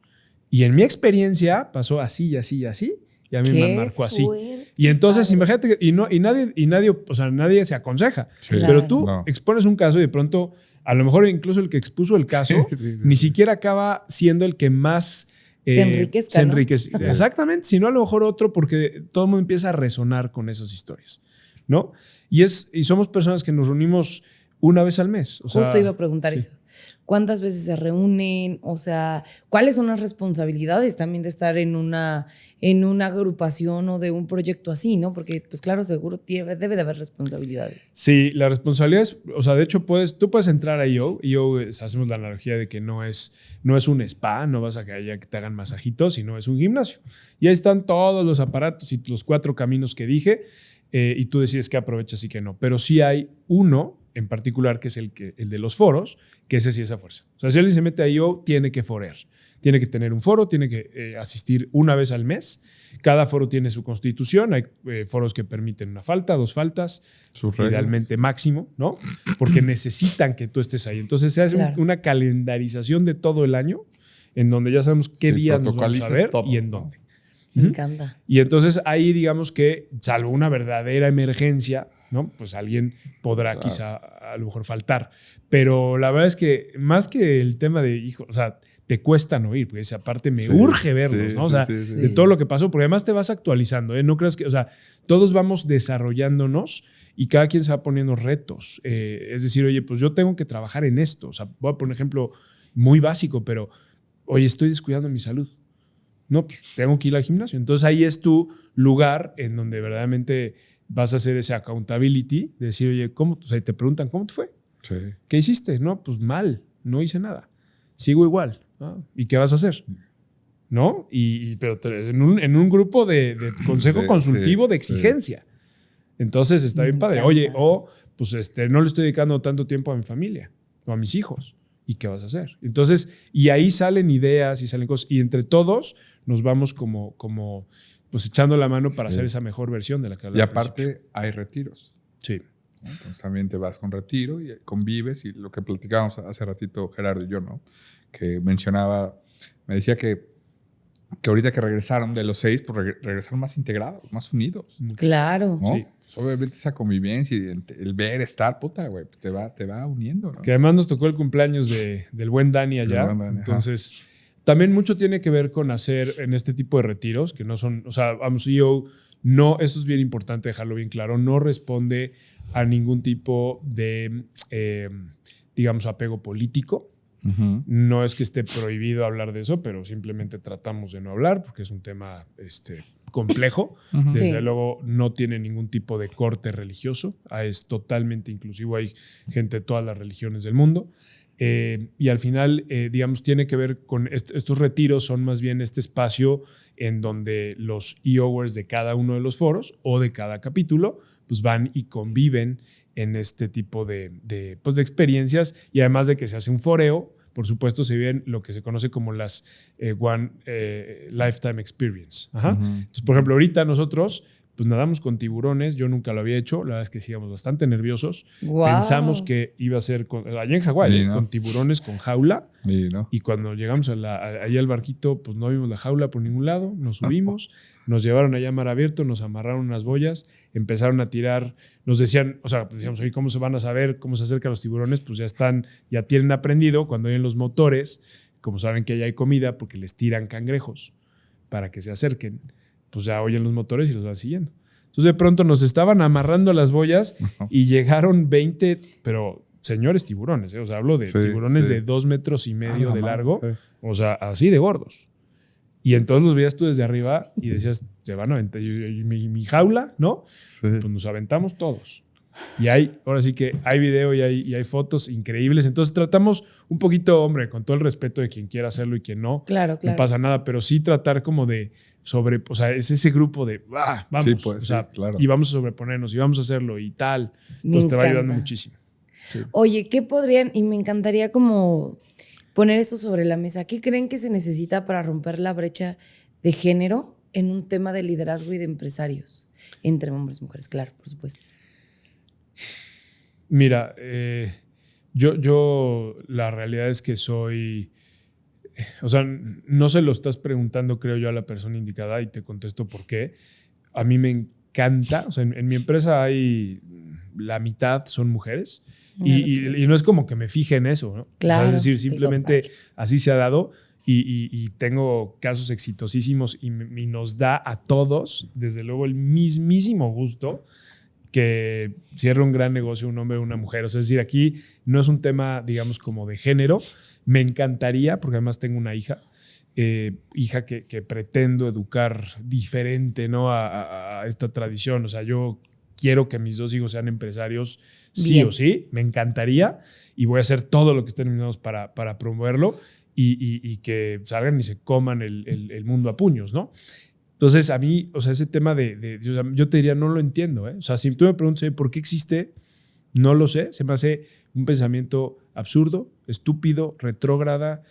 Y en mi experiencia pasó así y así y así. Y a mí me marcó así. Y entonces, imagínate, y nadie, o sea, nadie se aconseja. Sí. Claro. Pero tú expones un caso y de pronto, a lo mejor incluso el que expuso el caso, ni siquiera acaba siendo el que más se enriquezca. ¿no? Sí. Exactamente, sino a lo mejor otro, porque todo el mundo empieza a resonar con esas historias, ¿no? Y somos personas que nos reunimos una vez al mes. Justo iba a preguntar eso. ¿Cuántas veces se reúnen? O sea, ¿cuáles son las responsabilidades también de estar en una agrupación o de un proyecto así, ¿no? Porque, pues claro, seguro debe de haber responsabilidades. Sí, la responsabilidad es, o sea, de hecho, tú puedes entrar a IO. Hacemos la analogía de que no es un spa, no vas a que haya que te hagan masajitos, sino es un gimnasio. Y ahí están todos los aparatos y los 4 caminos que dije, y tú decides qué aprovechas y qué no. Pero sí hay uno en particular, que es el de los foros, que ese sí es a fuerza. O sea, si alguien se mete a IO, tiene que forear. Tiene que tener un foro, tiene que asistir una vez al mes. Cada foro tiene su constitución. Hay foros que permiten una falta, 2 faltas, idealmente máximo, ¿no? Porque necesitan que tú estés ahí. Entonces se hace una calendarización de todo el año, en donde ya sabemos qué días nos vamos a ver todo, y en dónde. Me encanta. Y entonces ahí digamos que, salvo una verdadera emergencia, ¿no? Pues alguien podrá quizá a lo mejor faltar. Pero la verdad es que más que el tema de, hijo, o sea, te cuesta no ir, porque esa parte me urge verlos, ¿no? O sea, de todo lo que pasó, porque además te vas actualizando, ¿eh? No creas que, o sea, todos vamos desarrollándonos y cada quien se va poniendo retos. Es decir, oye, pues yo tengo que trabajar en esto. O sea, voy a poner un ejemplo muy básico, pero, oye, estoy descuidando mi salud. No, pues tengo que ir al gimnasio. Entonces ahí es tu lugar en donde verdaderamente vas a hacer ese accountability, de decir, oye, ¿cómo? O sea, te preguntan, ¿cómo te fue? Sí. ¿Qué hiciste? No, pues mal, no hice nada. Sigo igual. ¿No? ¿Y qué vas a hacer? ¿No? Pero en un grupo de consejo consultivo de exigencia. Entonces está bien padre. Oye, pues no le estoy dedicando tanto tiempo a mi familia o a mis hijos. ¿Y qué vas a hacer? Entonces, y ahí salen ideas y salen cosas. Y entre todos nos vamos como pues echando la mano para hacer esa mejor versión de la que hablaba. Y aparte hay retiros. Sí. Entonces también te vas con retiro y convives, y lo que platicábamos hace ratito Gerardo y yo, ¿no? Que me decía que ahorita que regresaron de los 6, pues regresaron más integrados, más unidos. Claro. ¿No? Sí. Pues obviamente esa convivencia y el ver, estar, puta, güey, te va uniendo, ¿no? Que además nos tocó el cumpleaños del buen Dani allá. Entonces, también mucho tiene que ver con hacer en este tipo de retiros, que no son, o sea, vamos, yo no, esto es bien importante dejarlo bien claro, no responde a ningún tipo de, digamos, apego político. Uh-huh. No es que esté prohibido hablar de eso, pero simplemente tratamos de no hablar porque es un tema complejo. Uh-huh. Desde luego no tiene ningún tipo de corte religioso, es totalmente inclusivo, hay gente de todas las religiones del mundo. Y al final, digamos, tiene que ver con estos retiros, son más bien este espacio en donde los EOers de cada uno de los foros o de cada capítulo pues van y conviven en este tipo de experiencias, y además de que se hace un foreo, por supuesto se viven lo que se conoce como las One Lifetime Experience. Ajá. Uh-huh. Entonces, por ejemplo, ahorita nosotros pues nadamos con tiburones, yo nunca lo había hecho, la verdad es que sí íbamos bastante nerviosos. Wow. Pensamos que iba a ser allá en Hawái, con tiburones con jaula. Y cuando llegamos allá al barquito, pues no vimos la jaula por ningún lado, nos subimos, nos llevaron allá a mar abierto, nos amarraron unas boyas, empezaron a tirar, nos decían, o sea, decíamos, oye, ¿cómo se van a saber cómo se acercan los tiburones? Pues ya tienen aprendido cuando oyen los motores, como saben que allá hay comida, porque les tiran cangrejos para que se acerquen, pues ya oyen los motores y los van siguiendo. Entonces de pronto nos estaban amarrando las boyas y llegaron 20, pero señores tiburones, o sea, hablo de tiburones de 2,5 metros de largo, o sea, así de gordos. Y entonces los veías tú desde arriba y decías, se van a aventar. Y mi jaula, ¿no? Sí. Pues nos aventamos todos. Y ahora sí que hay video y hay fotos increíbles. Entonces tratamos un poquito, hombre, con todo el respeto de quien quiera hacerlo y quien no. Claro. No pasa nada, pero sí tratar como de o sea, es ese grupo de, vamos, Sí, pues, o sea, sí, claro. y vamos a sobreponernos y vamos a hacerlo y tal. Entonces te va ayudando muchísimo. Sí. Oye, ¿qué podrían, y me encantaría como poner esto sobre la mesa, qué creen que se necesita para romper la brecha de género en un tema de liderazgo y de empresarios? Entre hombres y mujeres, claro, por supuesto. Mira, yo la realidad es que o sea, no se lo estás preguntando, creo yo, a la persona indicada y te contesto por qué. A mí me encanta, o sea, en mi empresa hay la mitad son mujeres y no es como que me fije en eso, ¿no? Claro. O sea, es decir, simplemente así se ha dado y tengo casos exitosísimos y nos da a todos, desde luego, el mismísimo gusto que cierre un gran negocio un hombre o una mujer. O sea, es decir, aquí no es un tema, digamos, como de género. Me encantaría, porque además tengo una hija que pretendo educar diferente, ¿no? a esta tradición. O sea, yo quiero que mis 2 hijos sean empresarios sí o sí. Me encantaría y voy a hacer todo lo que esté en mis manos para promoverlo y que salgan y se coman el mundo a puños, ¿no? Entonces, a mí, o sea, ese tema yo te diría, no lo entiendo, ¿eh? O sea, si tú me preguntas, ¿por qué existe? No lo sé. Se me hace un pensamiento absurdo, estúpido, retrógrada,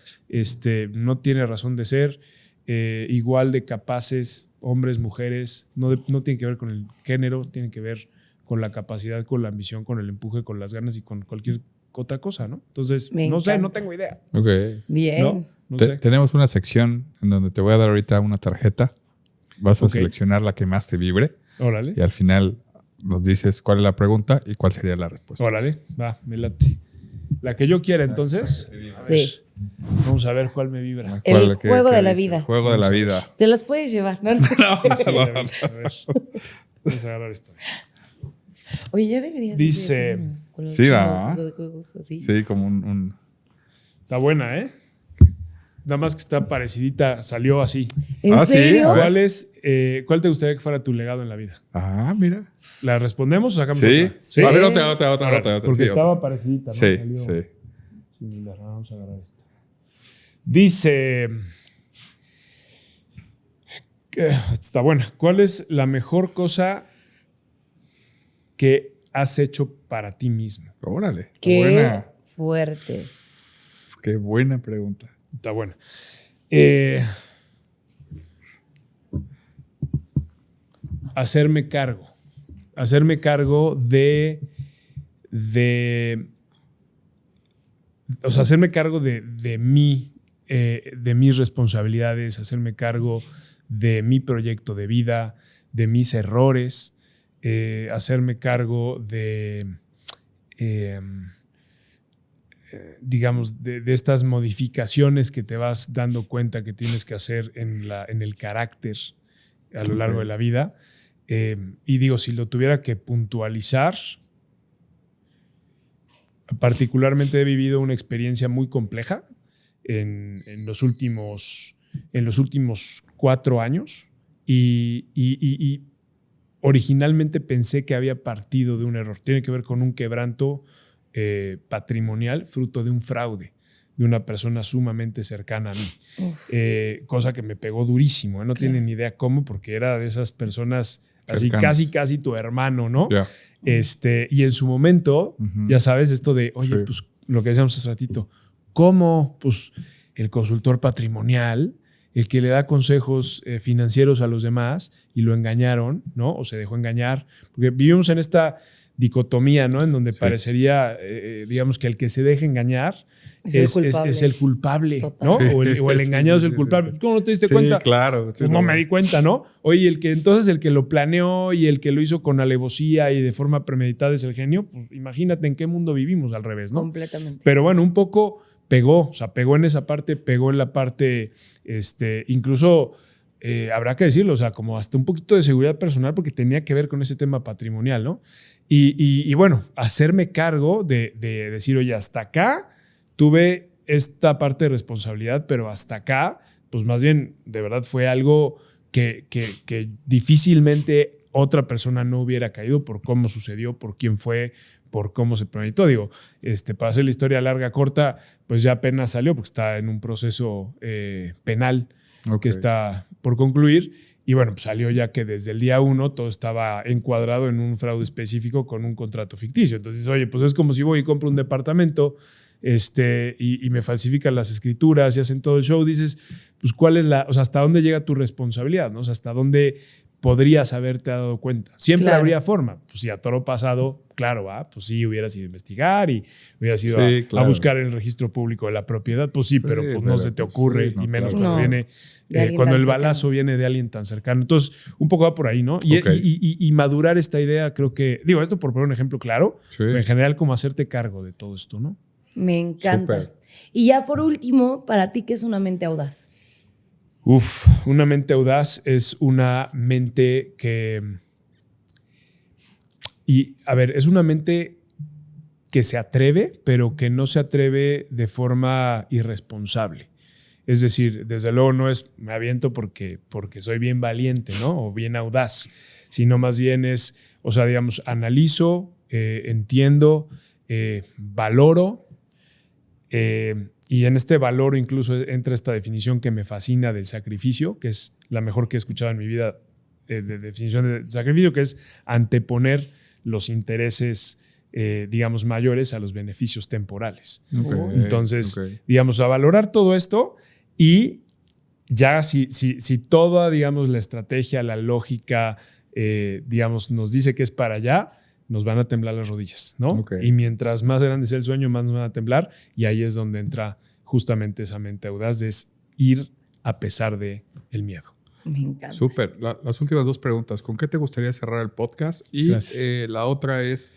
no tiene razón de ser, igual de capaces, hombres, mujeres, no tiene que ver con el género, tiene que ver con la capacidad, con la ambición, con el empuje, con las ganas y con cualquier otra cosa, ¿no? Entonces, no sé, no tengo idea. Ok. Bien. No sé. Tenemos una sección en donde te voy a dar ahorita una tarjeta. Vas a seleccionar la que más te vibre. Órale. Y al final nos dices cuál es la pregunta y cuál sería la respuesta. Órale, va, me late. La que yo quiera, entonces. Sí. Vamos a ver cuál me vibra. El juego de la vida. El juego de la vida. Te las puedes llevar, ¿no? Sí, a ver. Vamos a agarrar esto. Oye, ya deberías. Dice. Con los Sí, chavos, va. eso de juegos así. Sí, como un... Está buena, ¿eh? Nada más que está parecidita, salió así. ¿En Ah, sí, serio? a ver. ¿Cuál te gustaría que fuera tu legado en la vida? Ah, mira. ¿La respondemos o sacamos Sí. otra? ¿Sí? A ver, otra. A ver, porque Sí, estaba otra. parecidita, ¿no? Sí, Salió sí. similar. Vamos a agarrar esta. Dice... Está buena. ¿Cuál es la mejor cosa que has hecho para ti mismo? Órale. Está Qué buena. fuerte. Qué buena pregunta. Está buena. Hacerme cargo. Hacerme cargo o sea, hacerme cargo de mí, de mis responsabilidades, hacerme cargo de mi proyecto de vida, de mis errores, hacerme cargo digamos, de estas modificaciones que te vas dando cuenta que tienes que hacer en el carácter a lo largo de la vida. Y digo, si lo tuviera que puntualizar, particularmente he vivido una experiencia muy compleja en los últimos 4 años y originalmente pensé que había partido de un error. Tiene que ver con un quebranto patrimonial fruto de un fraude de una persona sumamente cercana a mí. Cosa que me pegó durísimo. No tienen ni idea cómo, porque era de esas personas así casi tu hermano, ¿no? Yeah. Y en su momento, ya sabes, esto de, oye, pues lo que decíamos hace ratito, ¿cómo? Pues el consultor patrimonial, el que le da consejos financieros a los demás y lo engañaron, ¿no? O se dejó engañar. Porque vivimos en esta dicotomía, ¿no? En donde parecería, digamos, que el que se deja engañar es el culpable, ¿no? O el engañado es el culpable. ¿Cómo no te diste cuenta? Claro. Pues no me di cuenta, ¿no? Oye, entonces el que lo planeó y el que lo hizo con alevosía y de forma premeditada es el genio, pues imagínate en qué mundo vivimos al revés, ¿no? Completamente. Pero bueno, un poco pegó, o sea, pegó en esa parte, pegó en la parte, incluso habrá que decirlo, o sea, como hasta un poquito de seguridad personal porque tenía que ver con ese tema patrimonial, ¿no? Y bueno, hacerme cargo de decir, oye, hasta acá tuve esta parte de responsabilidad, pero hasta acá, pues más bien, de verdad fue algo que difícilmente otra persona no hubiera caído por cómo sucedió, por quién fue, por cómo se premeditó. Digo, para hacer la historia larga, corta, pues ya apenas salió porque está en un proceso penal que está por concluir. Y bueno, pues salió ya que desde el día 1 todo estaba encuadrado en un fraude específico con un contrato ficticio. Entonces, oye, pues es como si voy y compro un departamento y me falsifican las escrituras y hacen todo el show. Dices, pues cuál es o sea, hasta dónde llega tu responsabilidad, ¿no? O sea, hasta dónde podrías haberte dado cuenta. Siempre habría forma. Pues si a toro pasado, claro, pues sí, hubieras ido a investigar y hubieras ido a buscar en el registro público de la propiedad. Pues sí, pero pues no se te ocurre, y menos cuando viene, cuando el balazo viene de alguien tan cercano. Entonces, un poco va por ahí, ¿no? Y madurar esta idea, creo que, digo, esto por poner un ejemplo claro, pero en general como hacerte cargo de todo esto, ¿no? Me encanta. Super. Y ya por último, para ti, ¿qué es una mente audaz? Una mente audaz es una mente que... Y, a ver, es una mente que se atreve, pero que no se atreve de forma irresponsable. Es decir, desde luego no es me aviento porque soy bien valiente, ¿no? O bien audaz, sino más bien es, o sea, digamos, analizo, entiendo, valoro, y en este valor incluso entra esta definición que me fascina del sacrificio, que es la mejor que he escuchado en mi vida, de definición de sacrificio, que es anteponer los intereses, digamos, mayores a los beneficios temporales. Entonces, digamos, a valorar todo esto y ya si toda, digamos, la estrategia, la lógica, digamos, nos dice que es para allá, nos van a temblar las rodillas, ¿no? Y mientras más grande sea el sueño, más nos van a temblar, y ahí es donde entra justamente esa mente audaz de ir a pesar de el miedo. Me encanta. Súper. Las últimas 2 preguntas. ¿Con qué te gustaría cerrar el podcast? Y la otra es,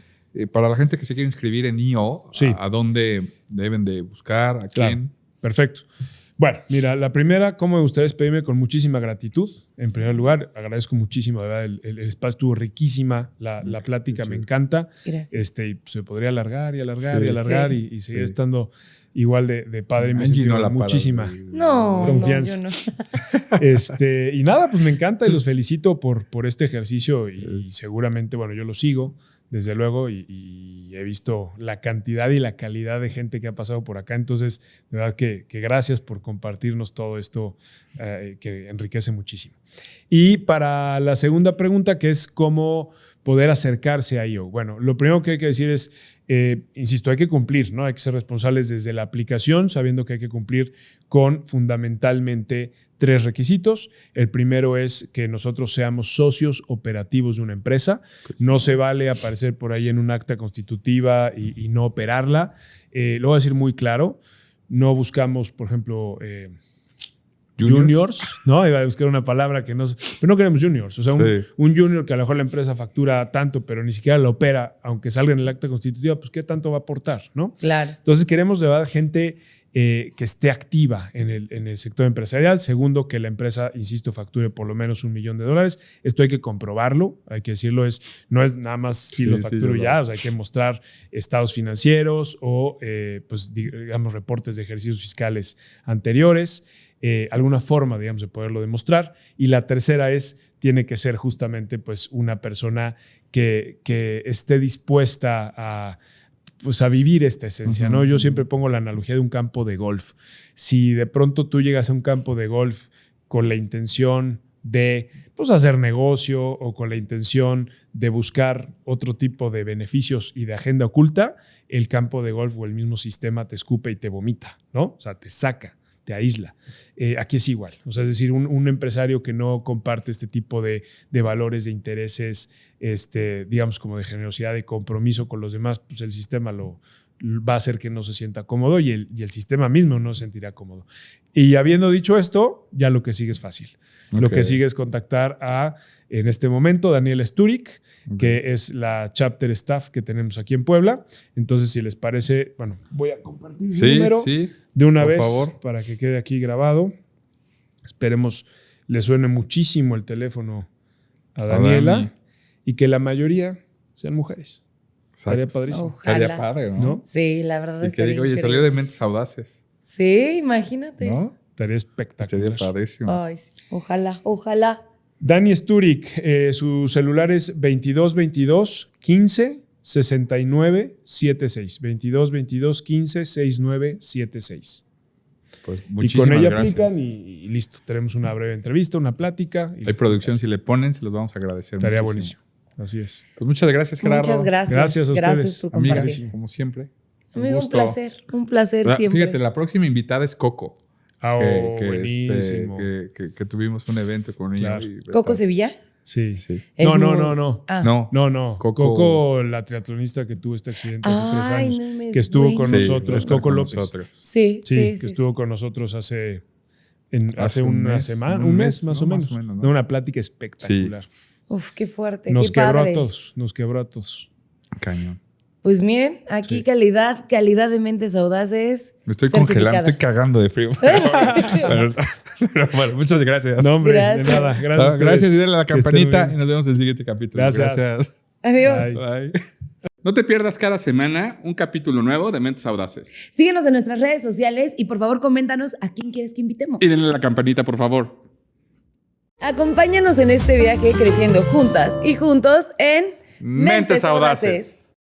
para la gente que se quiere inscribir en IO, ¿a dónde deben de buscar? ¿A quién? Perfecto. Bueno, mira, la primera, ¿cómo me gustaría despedirme? Con muchísima gratitud. En primer lugar, agradezco muchísimo, de verdad, el espacio estuvo riquísima, la plática me encanta. Gracias. Y se podría alargar y seguir estando igual de padre. Y me sentí muchísima confianza. No, yo no. Y nada, pues me encanta y los felicito por este ejercicio y seguramente, bueno, yo lo sigo, desde luego, y he visto la cantidad y la calidad de gente que ha pasado por acá. Entonces, de verdad que gracias por compartirnos todo esto que enriquece muchísimo. Y para la segunda pregunta, que es cómo poder acercarse a IO. Bueno, lo primero que hay que decir es, insisto, hay que cumplir, ¿no? Hay que ser responsables desde la aplicación, sabiendo que hay que cumplir con fundamentalmente 3 requisitos. El primero es que nosotros seamos socios operativos de una empresa. No se vale aparecer por ahí en un acta constitutiva y no operarla. Lo voy a decir muy claro. No buscamos, por ejemplo, juniors, ¿no? Iba a buscar una palabra que no... Pero no queremos juniors. O sea, un junior que a lo mejor la empresa factura tanto, pero ni siquiera la opera, aunque salga en el acta constitutiva, pues ¿qué tanto va a aportar, no? Claro. Entonces queremos de verdad gente que esté activa en el sector empresarial. Segundo, que la empresa, insisto, facture por lo menos $1 millón. Esto hay que comprobarlo, hay que decirlo, no es nada más si lo facturo ya, o sea, hay que mostrar estados financieros o, pues, digamos, reportes de ejercicios fiscales anteriores, alguna forma, digamos, de poderlo demostrar. Y la tercera tiene que ser justamente, pues, una persona que esté dispuesta a vivir esta esencia, ¿no? Yo siempre pongo la analogía de un campo de golf. Si de pronto tú llegas a un campo de golf con la intención de, pues, hacer negocio o con la intención de buscar otro tipo de beneficios y de agenda oculta, el campo de golf o el mismo sistema te escupe y te vomita, ¿no? O sea, te saca, te aísla. Aquí es igual. O sea, es decir, un empresario que no comparte este tipo de valores, de intereses, digamos, como de generosidad, de compromiso con los demás, pues el sistema va a hacer que no se sienta cómodo y el sistema mismo no se sentirá cómodo. Y habiendo dicho esto, ya lo que sigue es fácil. Lo que sigue es contactar en este momento, Daniela Sturik, que es la chapter staff que tenemos aquí en Puebla. Entonces, si les parece, bueno, voy a compartir su número de una vez, por favor, para que quede aquí grabado. Esperemos le suene muchísimo el teléfono a Daniela y que la mayoría sean mujeres. Estaría padrísimo. Estaría padre, ¿no? Sí, la verdad. Y que digo, oye, salió de Mentes Audaces. Sí, imagínate. ¿No? Estaría espectacular. Estaría padrísimo. Ay, sí. Ojalá. Dani Sturik, su celular es 2222 15 69 76. 2222 15 69 76. Pues Y muchísimas con ella gracias. aplican y listo. Tenemos una breve entrevista, una plática. Y Hay producción, si le ponen, se los vamos a agradecer. estaría muchísimo. buenísimo. Así es. Pues muchas gracias, Gerardo. Muchas gracias. Gracias a ustedes. Gracias por Amiga, compartir. como siempre. Amigo, un gusto. placer. Un placer siempre. Fíjate, la próxima invitada es Coco. Ah, buenísimo. buenísimo. Que tuvimos un evento con ella. Claro. y ¿Coco Sevilla? Sí. Sí. Es No. Ah. No. Coco, la triatlonista que tuvo este accidente hace 3 Ay, años. no me que estuvo con buenísimo. nosotros. está Coco con López. nosotros. Sí, Sí, que estuvo con nosotros hace un una mes, semana, un un mes, mes más ¿no? o menos. Más o menos, ¿no? De una plática espectacular. Uf, qué fuerte. Nos qué quebró padre. a todos, nos quebró a todos. Cañón. Pues miren, aquí Sí. calidad de mentes audaces. Me estoy certificada. congelando, estoy cagando de frío. pero bueno, muchas gracias. No, hombre, Gracias. de nada. Gracias. a ustedes. Gracias y dale a la Que estén campanita muy y bien. nos vemos en el siguiente capítulo. Gracias. Adiós. Bye. Bye. No te pierdas cada semana un capítulo nuevo de Mentes Audaces. Síguenos en nuestras redes sociales y por favor coméntanos a quién quieres que invitemos. Y denle a la campanita, por favor. Acompáñanos en este viaje creciendo juntas y juntos en Mentes Audaces.